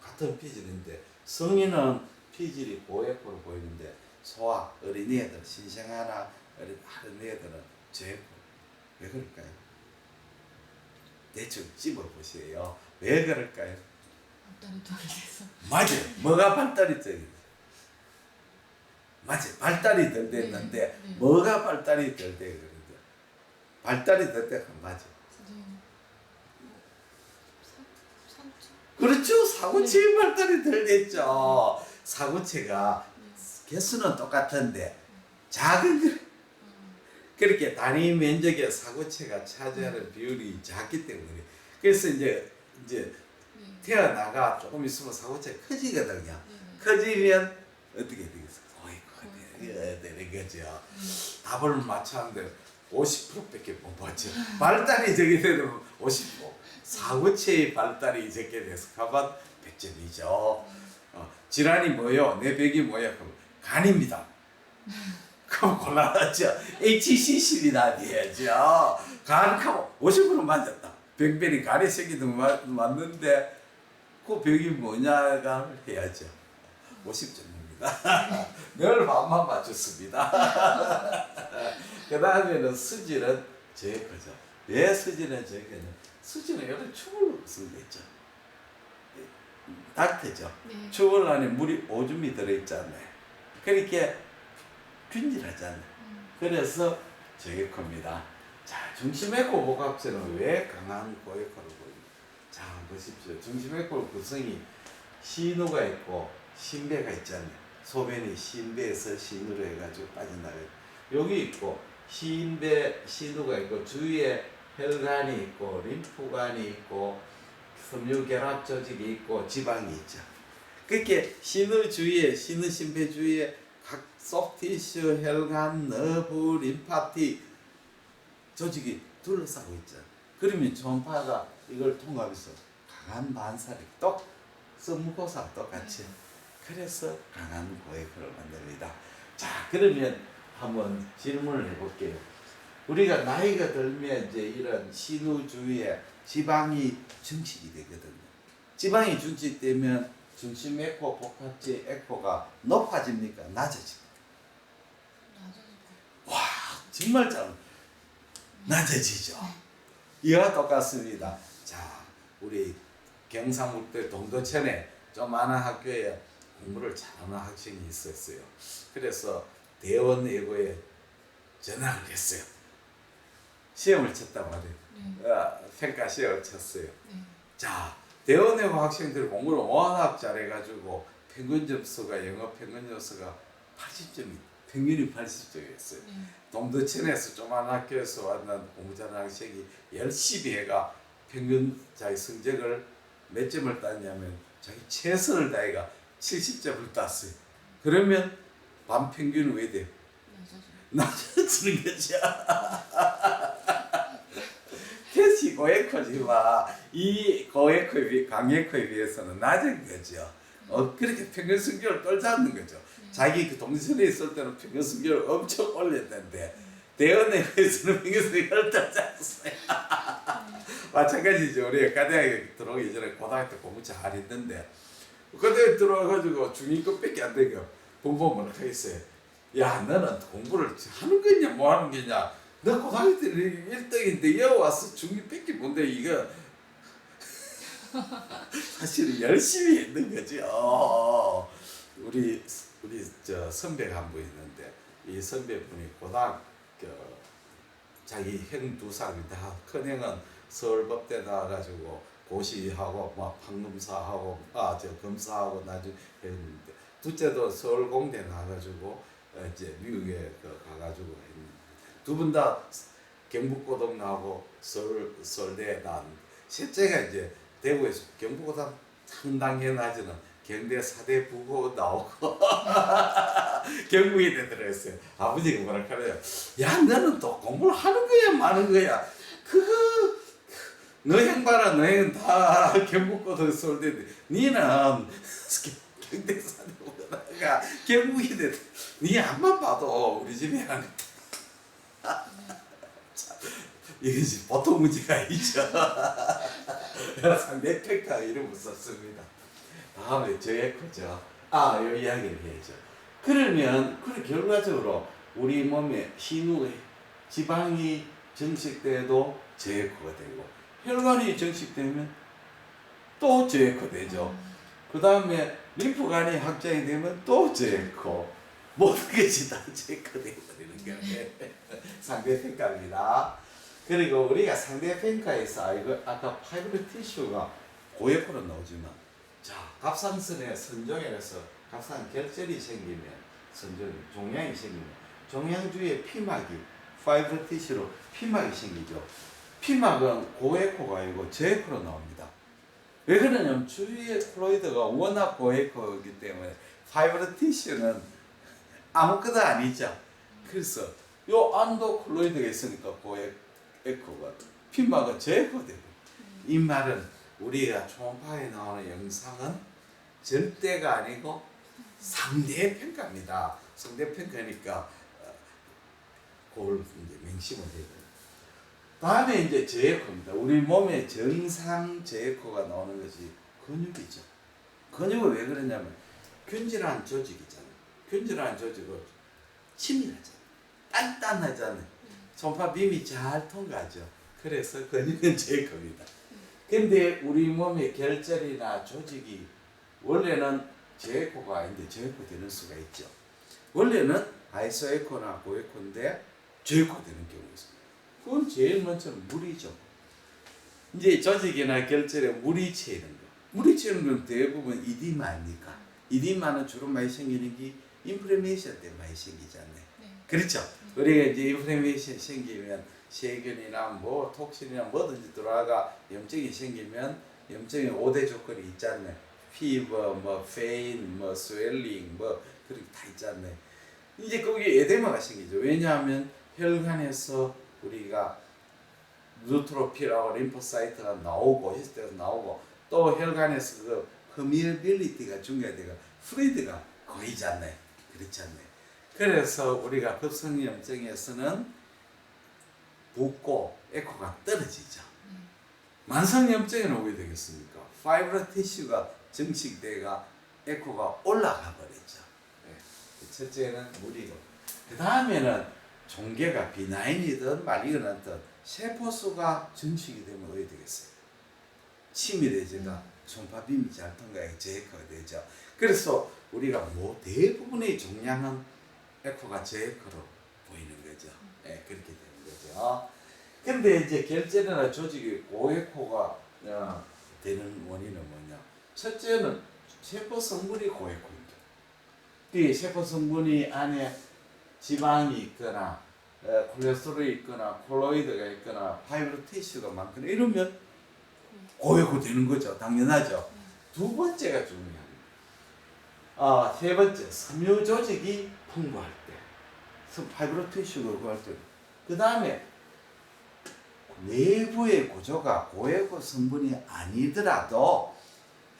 같은 피질인데 성인은 피질이 고에코로 보이는데 소아, 어린이애들, 신생아나 어린이애들은 저에코. 왜 그럴까요? 대충 찝어보세요. 왜 그럴까요? 발달이 덜 돼서. 맞아요. 뭐가 발달이 덜 됐어요? 맞아요. 발달이 덜 됐는데 네. 뭐가 발달이 덜 돼? 그러죠. 발달이 덜 돼. 맞아. 선생님, 삼촌? 그렇죠. 사구체의 발달이 덜 됐죠. 사구체가 개수는 똑같은데 작은 거. 그렇게 단위 면적의 사구체가 차지하는 비율이 작기 때문에 그래서 이제 태어나가 조금 있으면 사구체가 커지거든요. 커지면 어떻게 되겠어요? 고에코가 되는 거죠. 답을 맞췄는데 50%밖에 못 봤죠. 발달이 적게 되면 50%. 사구체의 발달이 적게 돼서 가만 100점이죠. 질환이 뭐요? 내 병이 뭐야? 그럼 간입니다. 그럼 곤란하죠. HCC이나 돼야죠. 간하고 50% 맞았다. 병변이 간에 생기도 맞는데 그 병이 뭐냐가 해야죠. 50점입니다. 늘 반만 맞췄습니다. 그 다음에는 수질은 저에코죠. 왜 수질은 저에코냐? 수질은 여러 튜블로 구성됐죠. 닥터죠. 네. 튜블 안에 물이 오줌이 들어있잖아요. 그렇게 균질하잖아요. 그래서 저에코입니다. 자, 중심에코 복합체는 왜 강한 고에코로 보입니다. 자, 보십시오. 중심에코 구성이 신우가 있고 신배가 있잖아요. 소변이 신배에서 신우로 해가지고 빠져나가요. 여기 있고 신배, 신우가 있고 주위에 혈관이 있고 림프관이 있고 섬유결합 조직이 있고 지방이 있죠. 그렇게 신우 주위에 신우 신배 주위에 각 소프티슈, 혈관, 너브, 림파티 조직이 둘러싸고 있죠. 그러면 초음파가 이걸 통과해서 강한 반사를 또 썸무고사 똑같이 그래서 강한 고에코를 만듭니다. 자, 그러면 한번 질문을 해볼게요. 우리가 나이가 들면 이제 이런 신우 주위에 지방이 증식이 되거든요. 지방이 증식되면 중심 에코, 복합체 에코가 높아집니까? 낮아집니까? 와, 정말 잘 낮아지죠. 이와 똑같습니다. 자, 우리 경상북도 동두천에 조그마한 학교에 공부를 잘하는 학생이 있었어요. 그래서 대원 예고에 전학을 했어요. 시험을 쳤단 말이에요. 평가 시험을 쳤어요. 자, 대원예고 학생들이 공부를 워낙 잘해가지고 평균 점수가 영어 평균 점수가 80점이 평균이 80점이었어요. 동두천에서 조그만 학교에서 왔는 공부 잘하는 학생이 열심히 해가 평균 자기 성적을 몇 점을 땄냐면 자기 최선을 다해가 70점을 땄어요. 그러면 반평균은 왜 돼요? 낮아지는 거죠. 캐시 고에코지만 이 고에코에 강에코에 비해서는 낮은 거죠. 그렇게 평균 성적을 떨자는 거죠. 자기 그 동선에 있을 때는 평균 성적을 엄청 올렸는데 대원에서는 평균 성적을 떨자었어요. 마찬가지죠. 우리 과대학에 들어오기 전에 고등학교 때 공부 잘 했는데 그때 들어와가지고 중위급밖에 안 되고 공부 못 하겠어요. 야, 너는 공부를 하는 거냐 뭐 하는 거냐 너 고등학교 때 1등인데 여기 와서 중2밖에 못돼 이거 사실은 열심히 했는 거지. 우리 저 선배가 한 분 있는데 이 선배분이 고등학교 자기 형 두 사람이 다 큰 형은 서울법대 나와가지고 고시하고 막 판검사하고 저 검사하고 나중에 했는데 둘째도 서울공대 나와가지고 이제 미국에 가가지고 했는데 두 분 다 경북고등 나오고 서울대 나왔는데 셋째가 이제 대구에서 경북고등 상당히 낮은 경대 사대 부고 나오고 경북에 들어갔어요. 아버지가 뭐라 그래요? 야 너는 또 공부를 하는 거야 마는 거야? 그거 너 형 봐라 너 형은 다 경북고등 서울대인데 니는 경대 사대 부고 나가 경북에 됐. 니 앞만 봐도 우리 집에 안 이것이 보통 문제가 아니죠. 상대 평가 이름을 썼습니다. 다음에 저의 거죠. 이 이야기를 해야죠. 그러면 결과적으로 우리 몸에 신우 지방이 정식돼도 저해코가 되고 혈관이 정식되면 또 저해코 되죠. 그 다음에 림프관이 확장이 되면 또 저해코. 모든 것이 다 저해코 되어버리는 거예요. 상대평가입니다. 그리고 우리가 상대평가에서 아까 파이브리 티슈가 고해코로 나오지만 자 갑상선에 선종에서 갑상 결절이 생기면 종양이 생기면 종양 주위에 피막이 파이브리 티슈로 피막이 생기죠. 피막은 고해코가 아니고 저해코로 나옵니다. 왜 그러냐면 주위에 콜로이드가 워낙 고해코이기 때문에 파이브리 티슈는 아무것도 아니죠. 그래서 요 안도 콜로이드가 있으니까 고해코가 피막은 저해코 되고 이 말은 우리가 초음파에 나오는 영상은 절대가 아니고 상대평가입니다. 상대평가니까 그걸 이제 명심을 해야 돼요. 다음에 이제 저해코입니다. 우리 몸에 정상 저해코가 나오는 것이 근육이죠. 근육은 왜 그러냐면 균질한 조직이잖아요. 균질한 조직은 치밀하잖아요. 단단하잖아요. 초음파 빔이 잘 통과하죠. 그래서 근육은 저해코입니다. 근데 우리 몸의 결절이나 조직이 원래는 저해코가 아닌데 저해코 되는 수가 있죠. 원래는 아이소에코나 고에코인데 저해코 되는 경우가 있습니다. 그건 제일 먼저는 물이죠. 이제 조직이나 결절에 물이 채이는 거. 물이 채이는 건 대부분 이디마 아닙니까? 이디마는 주로 많이 생기는 게 인플레메이션 때 많이 생기잖아요. 네. 그렇죠? 우리가 이제 인플레메이션 생기면 세균이나 뭐 톡신이나 뭐든지 들어와가 염증이 생기면 염증의 5대 조건이 있잖아요. 피버, 뭐 페인, 뭐 스웰링, 뭐 그렇게 다 있잖아요. 이제 거기에 에데마가 생기죠. 왜냐하면 혈관에서 우리가 뉴트로필하고 림포사이트가 나오고 히스테가 나오고 또 혈관에서 그 퍼미어빌리티가 증가되고 플루이드가 고이잖아요. 그렇잖아요. 그래서 우리가 급성염증에서는 붓고 에코가 떨어지죠. 만성염증에는 왜 되겠습니까? 파이브러 티슈가 정식돼가 에코가 올라가 버리죠. 첫째는 물이고 그 다음에는 종괴가 비나인이든 말리거나든 세포수가 정식이 되면 어떻게 되겠어요? 치밀해지가 초음파빔이 잘 통과해 저에코가 되죠. 그래서 우리가 대부분의 종양은 에코가 저에코로 보이는 거죠. 그렇게 되는 거죠. 근데 이제 결절이나 조직이 고에코가 되는 원인은 뭐냐? 첫째는 세포 성분이 고에코입니다. 이 세포 성분이 안에 지방이 있거나 콜레스테롤이 있거나 콜로이드가 있거나 파이브로 티슈가 많거나 이러면 고에코 되는 거죠. 당연하죠. 두 번째가 중요합니다. 세 번째, 섬유 조직이 풍부할 때, 파이브로 티슈가 구할 때, 그 다음에 내부의 구조가 고에코 성분이 아니더라도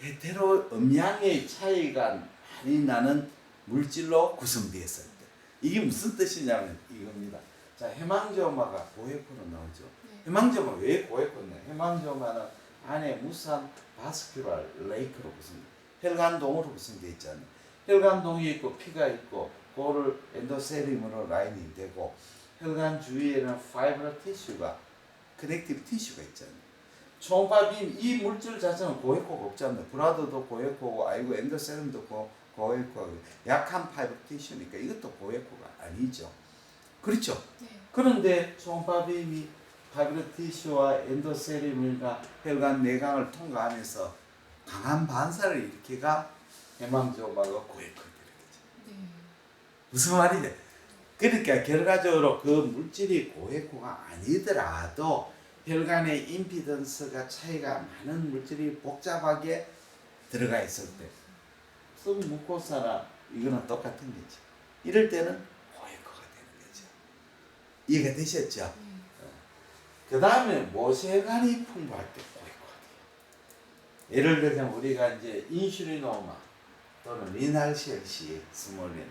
헤테로 음양의 차이가 많이 나는 물질로 구성되었을 때 이게 무슨 뜻이냐면 이겁니다. 자, 헤망지오마가 고에코로 나오죠. 헤망지오마 왜 고에코냐? 헤망지오마는 안에 무산 바스큘라 레이크로 구성돼 혈관동으로 구성되어 있잖아요. 혈관동이 있고 피가 있고 그거를 엔도셀림으로 라인이 되고 혈관 주위에는 파이브러 티슈가 커넥티브 티슈가 있잖아요. 초음파 빔 이 물질 자체는 고에코가 없잖아요. 브라드도 고에코고 아이고 엔도세럼도 고에코고 약한 파이브러 티슈니까 이것도 고에코가 아니죠. 그렇죠? 네. 그런데 초음파 빔이 파이브러 티슈와 엔도세럼과 혈관 내강을 통과하면서 강한 반사를 일으키가 해망조마가 고에코가 되는 거죠. 네. 무슨 말이냐? 그러니까 결과적으로 그 물질이 고에코가 아니더라도 혈관의 임피던스가 차이가 많은 물질이 복잡하게 들어가 있을 때 무코사나 이거는 똑같은 거죠. 이럴 때는 고에코가 되는 거죠. 이해가 되셨죠? 네. 그 다음에 모세혈관이 풍부할 때 고에코가 돼요. 예를 들자면 우리가 이제 인슐리노마 또는 리날셀시 스몰린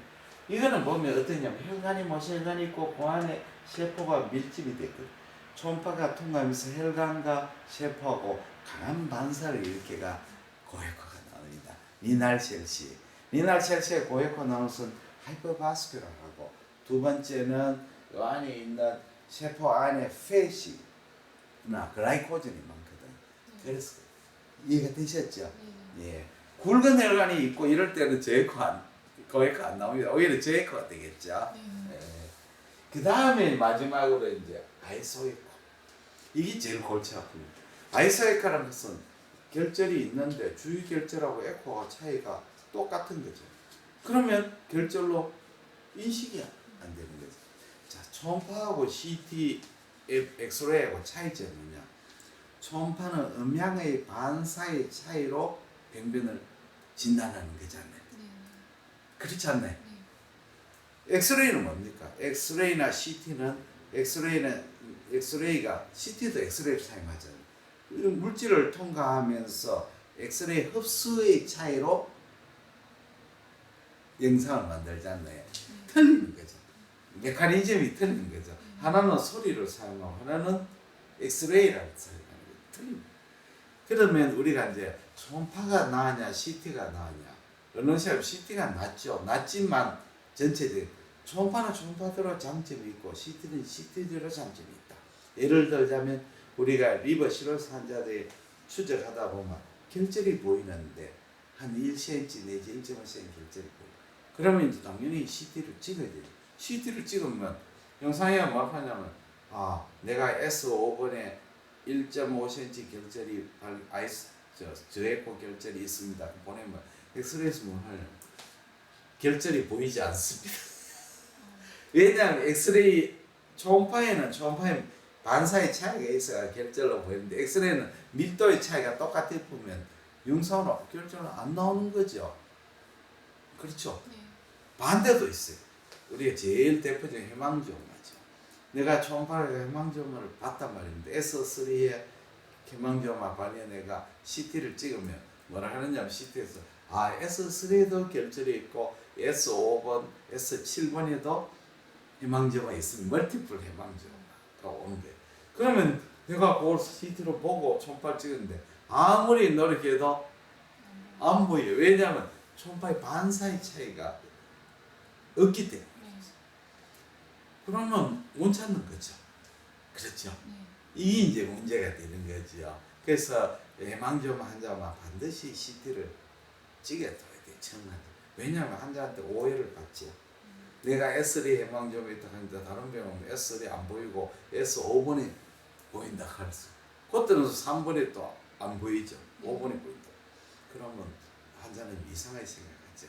이거는 보면 어떠냐면 혈관이 모세혈관이 있고 그 안에 세포가 밀집이 됐거든요. 초음파가 통하면서 혈관과 세포하고 강한 반사를 일으켜가 고에코가 나옵니다. 리날셀시 리날셀시의 고에코 나오는 것은 하이퍼바스큘라하고 두 번째는 이 안에 있는 세포 안에 페시나 글라이코젠이 많거든. 그래서 이해가 되셨죠? 네. 예. 굵은 혈관이 있고 이럴 때는 고에코 안 나옵니다. 오히려 저에코가 되겠죠. 네. 예. 그 다음에 마지막으로 이제 아이소에코. 이게 제일 골치 아픕니다. 아이소에코라는 것은 결절이 있는데 주위 결절하고 에코가 차이가 똑같은 거죠. 그러면 결절로 인식이 안 되는 거죠. 자, 초음파하고 CT, 엑스레이하고 차이점이 뭐냐? 초음파는 음향의 반사의 차이로 병변을 진단하는 거잖아요. 네. 그렇지 않나요? 네. 엑스레이는 뭡니까? 엑스레이나 엑스레이가 CT도 엑스레이를 사용하잖아요. 물질을 통과하면서 엑스레이 흡수의 차이로 영상을 만들잖아요. 틀리는 거죠. 메커니즘이 틀린 거죠. 하나는 소리를 사용하고 하나는 엑스레이를 사용하는 거죠. 틀립니다. 그러면 우리가 이제 초음파가 나으냐 CT가 나으냐 어느 시합 CT가 낫죠. 낫지만 전체적인 초음파는 초음파대로 장점이 있고 CT는 CT대로 장점이 있다. 예를 들자면 우리가 리버 시로스 환자들이 추적하다 보면 결절이 보이는데 한 1cm 내지 1.5cm 결절이 보여요. 그러면 이제 당연히 CT를 찍어야 돼요. CT를 찍으면 영상에 뭐 하냐면 내가 S5번에 1.5cm 결절이 저에코 결절이 있습니다. 보내면 엑스레이에서 뭐 하냐면 결절이 보이지 않습니다. 왜냐하면 엑스레이 초음파에 반사의 차이가 있어야 결절로 보이는데 엑스레이는 밀도의 차이가 똑같아 보면 영상으로 결절은 안 나오는 거죠. 그렇죠? 네. 반대도 있어요. 우리가 제일 대표적인 해망조마죠. 내가 초음파를 해망조마를 봤단 말입니다. S3의 해망조마 발현해가 CT를 찍으면 뭐라 하느냐면 CT에서 S3에도 결절이 있고 S5번, S7번에도 해망조마 있으면 멀티플 해망조마가 오는 거예요. 그러면 내가 그걸 CT로 보고 초음파를 찍었는데 아무리 노력해도 안 보여요. 왜냐하면 초음파의 반사의 차이가 없기 때문에. 네. 그러면 못 찾는 거죠. 그렇죠? 네. 이게 이제 문제가 되는 거죠. 그래서 해망조마 환자만 반드시 CT를 찍어둬야 돼요. 정말. 왜냐하면 환자한테 오해를 받죠. 내가 S3 해망조마 있다 하는데 다른 병원은 S3 안 보이고 S5번에 보인다 할수. 그때는 3번에 또 안 보이죠. 5번에 보인다. 그러면 환자는 이상하게 생각하죠.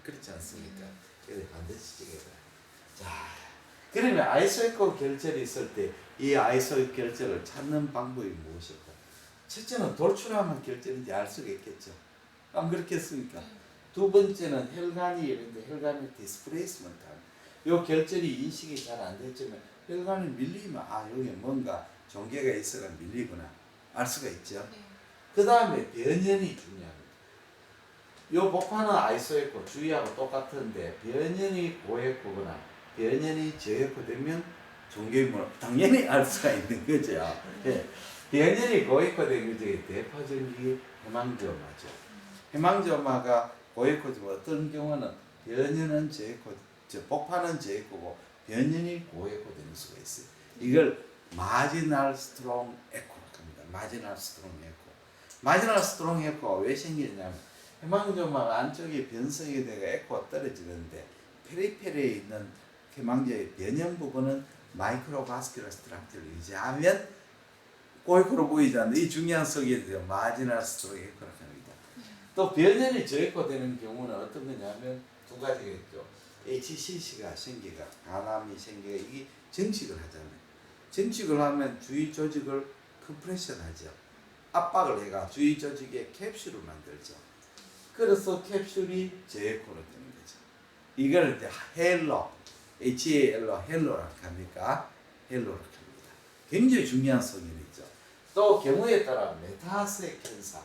그렇지 않습니까? 그래서 반드시 찍어야 돼요. 자, 그러면 아이소에코 결절이 있을 때 이 아이소에코 결절을 찾는 방법이 무엇일까? 첫째는 돌출하면 결절인지 알 수가 있겠죠. 안 그렇겠습니까? 두 번째는 혈관이 이런데 혈관의 디스플레이스먼트. 요 결절이 인식이 잘 안 됐지만 혈관이 밀리면 여기 뭔가 종괴가 있어가 밀리구나 알 수가 있죠. 네. 그 다음에 변연이 중요합니다. 요 복판은 아이소에코 주의하고 똑같은데 변연이 고에코거나 변연이 저에코 되면 종괴물 당연히 알 수가 있는 거죠. 예. 변연이 고에코 되는 게 대표적인 게 해망조마죠. 해망조마가 고에코지만 어떤 경우는 변연은 저에코, 복판은 저에코고 변연이 고에코 되는 수가 있어요. 이걸 마지널 스트롱 에코라고 합니다. 마지널 스트롱 에코. 마지널 스트롱 에코가 왜 생기냐면 해망조막 안쪽에 변성이 되고 에코가 떨어지는데 페리페리에 있는 해망조의 변연 부분은 마이크로바스큘러 스트럭처를 유지하면 고에코로 보이지 않는 이 중요한 성이 돼요. 마지널 스트롱 에코라고 합니다. 또 변연이 저에코 되는 경우는 어떤 거냐면 두 가지가 있죠. HCC가 생기가 간암이 생기가 이게 정식을 하잖아요. 정식을 하면 주위 조직을 컴프레션 하죠. 압박을 해가 주위 조직에 캡슐을 만들죠. 그래서 캡슐이 저에코로 되는 거죠. 이걸 이제 헬로, HAL로 헬로라고 합니까? 헬로라고 합니다. 굉장히 중요한 성인이죠. 또 경우에 따라 메타세 캔서,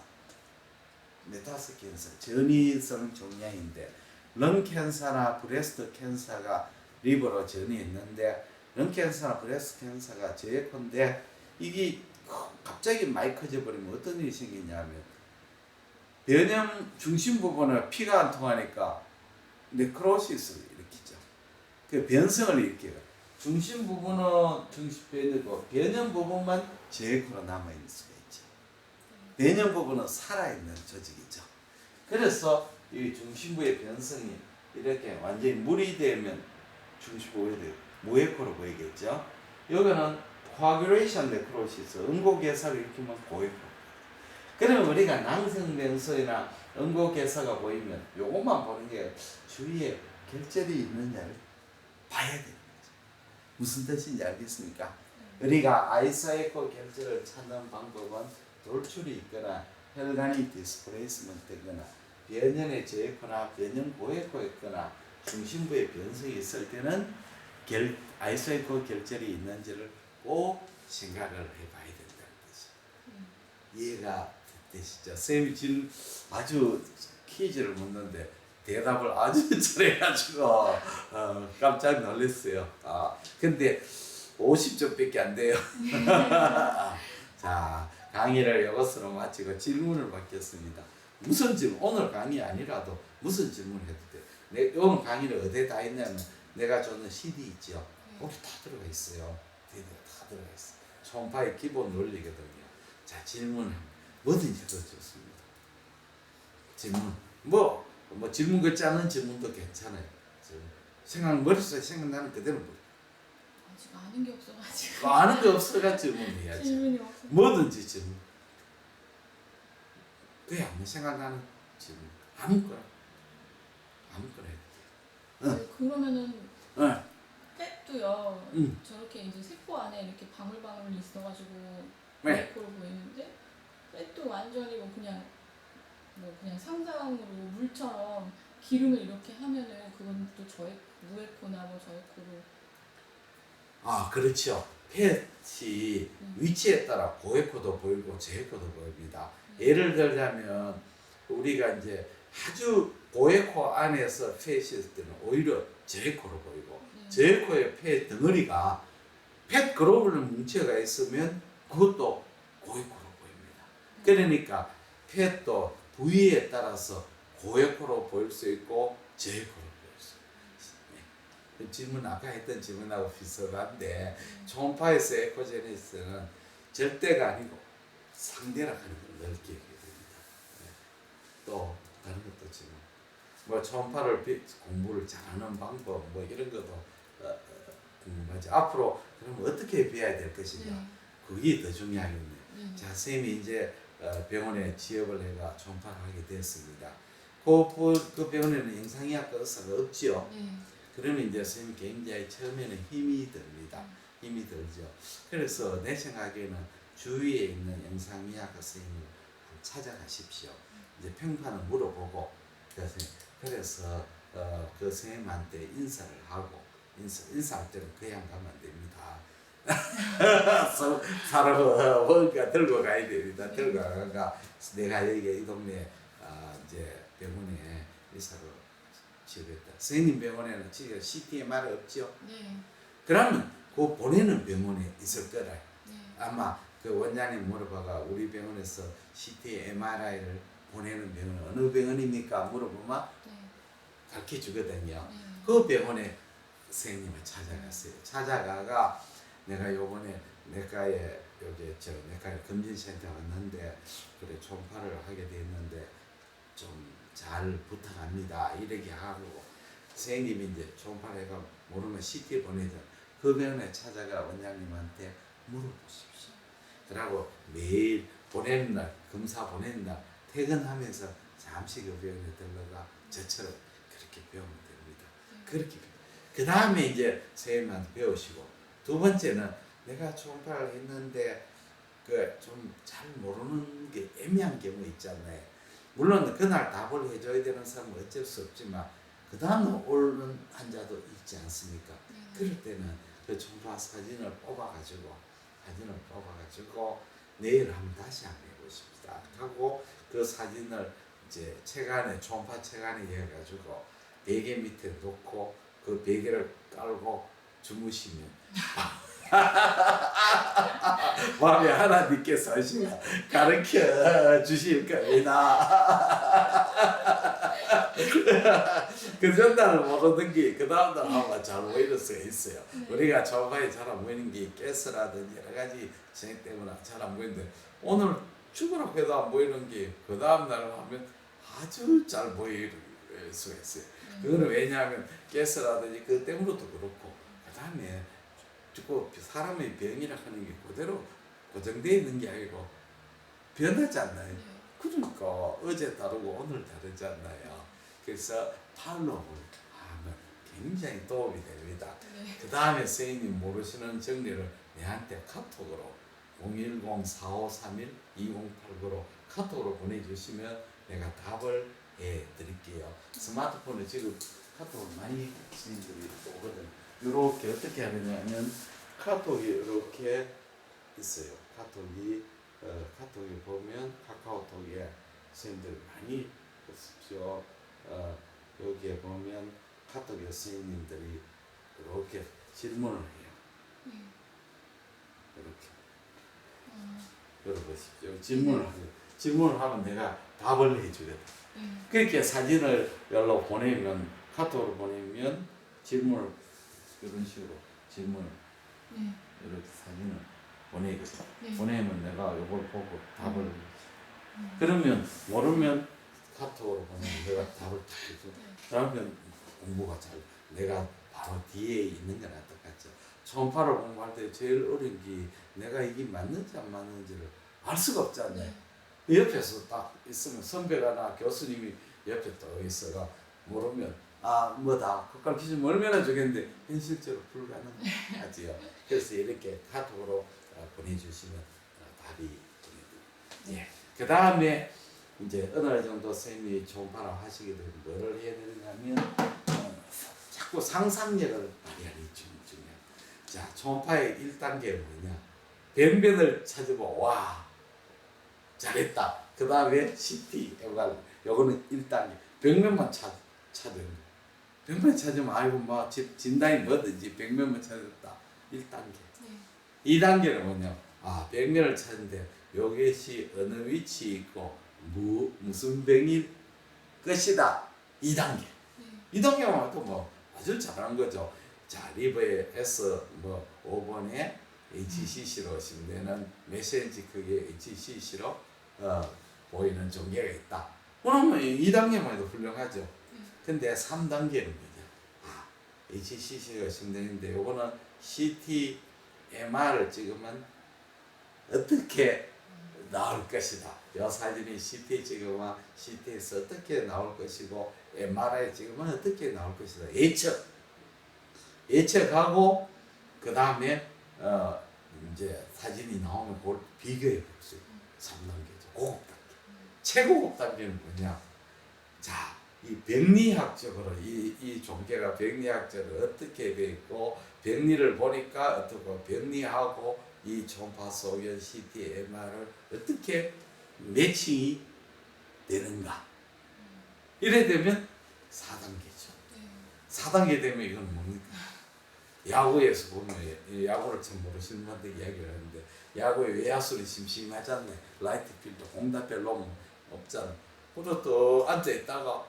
전이성 종양인데 런 캔서나 브레스트 캔서가 리버로 전이했는데 런 캔서나 브레스트 캔서가 저에코인데 이게 갑자기 많이 커져버리면 어떤 일이 생기냐면 변형 중심 부분을 피가 안 통하니까 네크로시스를 일으키죠. 그 변성을 일으켜요. 중심 부분은 중심변이고 변형 부분만 저에코로 남아있는 수가 있죠. 변형 부분은 살아있는 조직이죠. 그래서 이 중심부의 변성이 이렇게 완전히 물이 되면 중심부에 무에코로 보이겠죠. 여기는 코아귤레이션 네크로시스, 응고개사를 일으키면 고에코. 그러면 우리가 낭성변소이나 응고개사가 보이면 요것만 보는 게 주위에 결절이 있느냐를 봐야 되는 거죠. 무슨 뜻인지 알겠습니까? 우리가 아이소에코 결절을 찾는 방법은 돌출이 있거나 혈관이 디스플레이스먼트 되거나 변연의 저에코나 변연 고에코 있거나 중심부에 변성이 있을 때는 아이소에코 결절이 있는지를 꼭 생각을 해봐야 된다는 거죠. 이해가 되시죠? 쌤이 아주 퀴즈를 묻는데 대답을 아주 잘해가지고 깜짝 놀랐어요. 근데 50점밖에 안 돼요. 자, 강의를 이것으로 마치고 질문을 받겠습니다. 무슨 질문? 오늘 강의 아니라도 무슨 질문을 해도 돼요. 오늘 강의를 어디에 다 했냐면 내가 주는 CD 있죠. 거기 다 들어가 있어요. 다 들어가 있어요. 초음파의 기본 논리거든요. 자, 질문 뭐든지 해도 좋습니다. 질문 뭐 질문 같지 않은 질문도 괜찮아요. 머릿속에 생각나는 그대로 아직 아는 게 없어가지고. 아는 게 없어가 질문해야지. 질문이 없어. 뭐든지 질문. 그냥 뭐 생각나는 질문 아무거나 해도 네, 그러면은 돼. 펫도요. 응. 저렇게 이제 세포 안에 이렇게 방울방울이 있어가지고 네. 네코로 보이는데 펫도 완전히 뭐 그냥 상상으로 물처럼 기름을 이렇게 하면은 그건 또 무에코나 뭐 저에코로. 그렇죠. 펫이 위치에 따라 고에코도 보이고 저에코도 보입니다. 예를 들자면 우리가 이제 아주 고에코 안에서 펫이 있을 때는 오히려 저에코로 보이고 저에코의 펫 덩어리가 펫 글로벌 뭉쳐가 있으면 그것도 고에코로 보입니다. 그러니까 펫도 부위에 따라서 고에코로 보일 수 있고 저에코로 보일 수 있습니다. 질문 아까 했던 질문하고 비슷한데 초음파에서 에코제네시스는 절대가 아니고 상대라고 하는 걸 넓게 얘기해야 됩니다. 또 다른 것도 지금 뭐 초음파를 공부를 잘하는 방법 뭐 이런 것도 궁금하죠. 앞으로 그럼 어떻게 배워야 될 것인가 그게 더 중요하겠네요. 자, 쌤이 이제 병원에 취업을 해가 초음파를 하게 됐습니다. 그 병원에는 영상의학과 의사가 없지요. 그러면 이제 선생님 굉장히 처음에는 힘이 듭니다. 힘이 들죠. 그래서 내 생각에는 주위에 있는 영상의학과 선생님을 찾아가십시오. 이제 평판을 물어보고 그래서 그 선생님한테 인사를 하고 인사할 때는 그냥 가면 안 됩니다. 사람을 뭔가 들고 가야 됩니다. 들고 가가 내가 여기 이 동네 이제 병원에 의사로 취업했다. 선생님 병원에는 지금 CT, MRI 없죠? 네. 그러면 그 보내는 병원에 있을 거라. 네. 아마 그 원장님 물어봐가 우리 병원에서 CT, MRI를 보내는 병원 어느 병원입니까? 물어보면 네. 가르쳐 주거든요. 네. 그 병원에 선생님을 찾아갔어요. 찾아가가 내가 요번에 내과에 여기 저 내과에 검진센터 왔는데 그래 초음파를 하게 됐는데 좀 잘 부탁합니다. 이렇게 하고 선생님이 이제 초음파를 해가 모르면 CT 보내줘. 그 병원에 찾아가 원장님한테 물어보십시오. 그러고 매일 보내는 날 검사 보내는 날 퇴근하면서 잠시 그 병원에 들러가 저처럼 그렇게 배우면 됩니다. 그렇게 그 다음에 이제 선생님한테 배우시고 두 번째는 내가 초음파를 했는데 그 좀 잘 모르는 게 애매한 경우 있잖아요. 물론 그날 답을 해줘야 되는 사람은 어쩔 수 없지만 그 다음에 오는 환자도 있지 않습니까? 그럴 때는 그 초음파 사진을 뽑아가지고 내일 한번 다시 한번 해보십시다 하고 그 사진을 이제 책안에 초음파 책안에 해가지고 베개 밑에 놓고 그 베개를 깔고 주무시면 밤에 하나님께서 하시면 가르쳐 주실 겁니다. 그 전날을 모르는 게 그 다음날 하면 잘 보이는 수가 있어요. 우리가 초음파에 잘 안 보이는 게 가스라든지 여러 가지 진행 때문에 잘 안 보이는데 오늘 죽으라고 해도 안 보이는 게 그 다음날 하면 아주 잘 보일 수가 있어요. 그거는 왜냐하면 가스라든지 그 때문에도 그렇고 그 다음에 사람의 병이라 하는 게 그대로 고정되어 있는 게 아니고 변하지 않나요? 그러니까 어제 다르고 오늘 다르지 않나요? 그래서 팔로우를 하면 굉장히 도움이 됩니다. 그 다음에 선생님 모르시는 정리를 내한테 카톡으로 010-4531-2089로 카톡으로 보내주시면 내가 답을 해드릴게요. 스마트폰에 지금 카톡을 많이 선생님들이 오거든. 이렇게 어떻게 하느냐면 카톡이 이렇게 있어요. 카톡이 보면 카카오톡에 선생님들 많이 보십시오. 여기에 보면 카톡에 선생님들이 이렇게 질문을 해요. 이렇게 열어보십시오. 질문을 하면 내가 답을 해주거든. 그렇게 사진을 연락 보내면 카톡으로 보내면 질문을 이런 식으로 질문을 이렇게 사진을 보내거든. 보내면 내가 이걸 보고 답을 그러면 모르면 카톡으로 보내면 내가 답을 해줘. 그러면 공부가 잘 내가 바로 뒤에 있는 거나 똑같죠. 초음파를 공부할 때 제일 어려운 게 내가 이게 맞는지 안 맞는지를 알 수가 없잖아요. 옆에서 딱 있으면 선배가나 교수님이 옆에 또 있어가 모르면 뭐다 그걸 기준 얼마나 주겠는데 현실적으로 불가능하지요. 그래서 이렇게 카톡으로 보내주시면 답이 보내드립니다. 그 다음에 이제 어느 정도 선생님이 초음파를 하시게 되면 뭐를 해야 되냐면 자꾸 상상력을 발휘하는 게 중요해요. 자, 초음파의 1단계는 뭐냐? 변변을 찾으고 와 잘했다. 그 다음에 CT MR 요거는 1단계 병면만 찾는 거. 병면 찾으면 아이고 뭐 진단이 뭐든지 병면만 찾았다. 1단계. 2단계는 뭐냐? 병면을 찾는데 요것이 어느 위치에 있고 무슨 병일 것이다. 2단계. 2단계만 또 뭐 아주 잘하는 거죠. 자, 리버에 S 5번에 HCC로 심되는 몇 cm 크기의 HCC로 보이는 종괴가 있다. 그러면 2단계만 해도 훌륭하죠. 근데 3단계는 뭐냐? HCC가 심되는데 요거는 CT, MR을 찍으면 어떻게 나올 것이다. 이 사진이 CT 찍으면 CT에서 어떻게 나올 것이고 MRI 찍으면 어떻게 나올 것이다. 예측하고 그 다음에 이제 사진이 나오면 그걸 비교해 보세요. 3단계죠. 고급 단계. 최고급 단계는 뭐냐? 자, 이 병리학적으로 이 종괴가 병리학적으로 어떻게 돼 있고 병리를 보니까 어떻고 병리하고 이 초음파 소견 CT MR을 어떻게 매칭이 되는가? 이래 되면 4단계죠. 4단계 되면 이건 뭡니까? 야구에서 보면 야구를 참 모르시는 분들 이야기를 하는데 야구에 외야수는 심심하잖아요. 라이트 필드 공답별 놈 없잖아. 그래도 또 앉아 있다가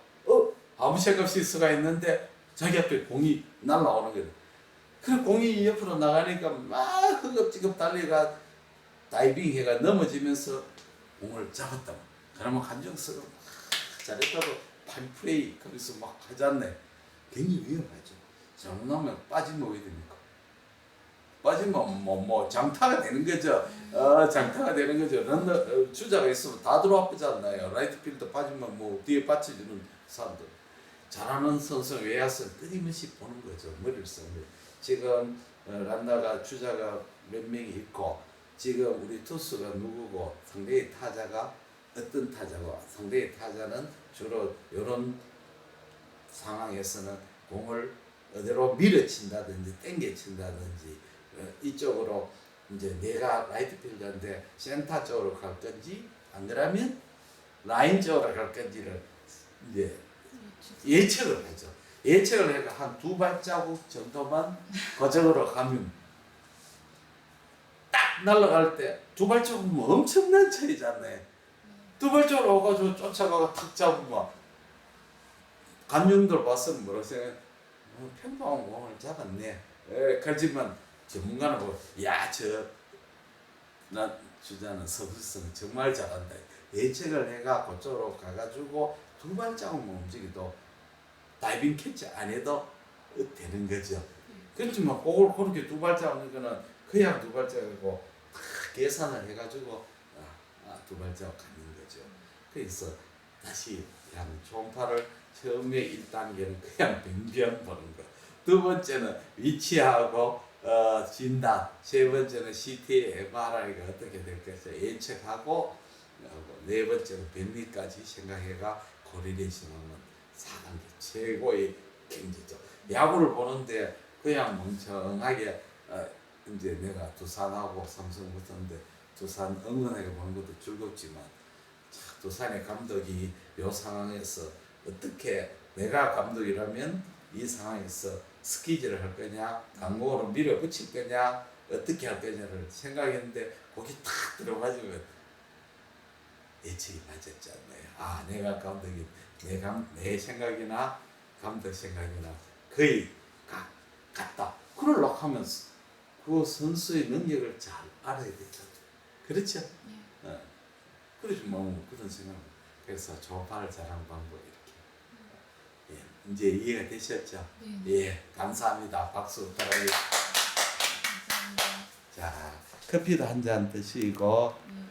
아무 생각 없이 수가 있는데 자기 앞에 공이 날아오는 거예요. 그 공이 옆으로 나가니까 막 허겁지겁 달리가 다이빙 해가 넘어지면서 공을 잡았다. 그러면 한정석은 잘했다고 파인플레이 거기서 막 하지 않네. 굉장히 위험하죠. 잘못하면 빠지면 어떻게 됩니까? 빠지면 뭐 장타가 되는 거죠. 장타가 되는 거죠. 런너 주자가 있으면 다 들어와쁘지 않나요? 라이트필드 빠지면 뭐 뒤에 받쳐주는 사람들. 잘하는 선수 외야선 끊임없이 보는 거죠. 머리를 쓰는 거죠. 지금 란나가 주자가 몇 명이 있고 지금 우리 투수가 누구고 상대의 타자가 어떤 타자고 상대의 타자는 주로 이런 상황에서는 공을 어디로 밀어친다든지 땡겨친다든지 이쪽으로 이제 내가 라이트필더인데 센터 쪽으로 갈 건지 안 그러면 라인 쪽으로 갈 건지를 이제 예측을 하죠. 예측을 해가 한 두 발자국 정도만 거적으로 가면 딱 날아갈 때 두 발자국은 엄청난 차이잖아요. 두 발자국으로 오가지고 쫓아가고 탁 잡으면 감독들 봤으면 뭐라고 생각해? 평범한 공을 잡았네. 그렇지만 전문가는 뭐, 야, 나 주자는 서브스는 정말 잘한다. 예측을 해가 그쪽으로 가가지고 두 발자국만 움직여도 다이빙 캐치 안 해도 되는 거죠. 그렇지만 그걸 그렇게 두 발자국 하는 그냥 두 발자국이고 계산을 해가지고 두 발자국 가는 거죠. 그래서 다시 그냥 총파를 처음에 1단계는 그냥 변변 보는 거. 두 번째는 위치하고 진단. 세 번째는 CT, MRI가 어떻게 될 것을 예측하고 네 번째는 변리까지 생각해가 코리레이션하면 4단계 최고의 경지죠. 야구를 보는데 그냥 멍청하게 이제 내가 두산하고 삼성 붙었는데 두산 응원하게 보는 것도 즐겁지만 두산의 감독이 이 상황에서 어떻게 내가 감독이라면 이 상황에서 스키즈를 할 거냐 강공으로 밀어붙일 거냐 어떻게 할 거냐를 생각했는데 거기 탁 들어가지고 예측이 맞았잖아요. 내가 감독이 내 생각이나 감독 생각이나 거의 같다. 그러려고 하면서 그 선수의 능력을 잘 알아야 되죠. 그렇죠? 네. 그래서 뭐 그런 생각. 그래서 조파를 잘하는 방법 이렇게. 이제 이해가 되셨죠? 네. 예, 감사합니다. 박수 바라겠습니다. 감사합니다. 자, 커피도 한 잔 드시고 네.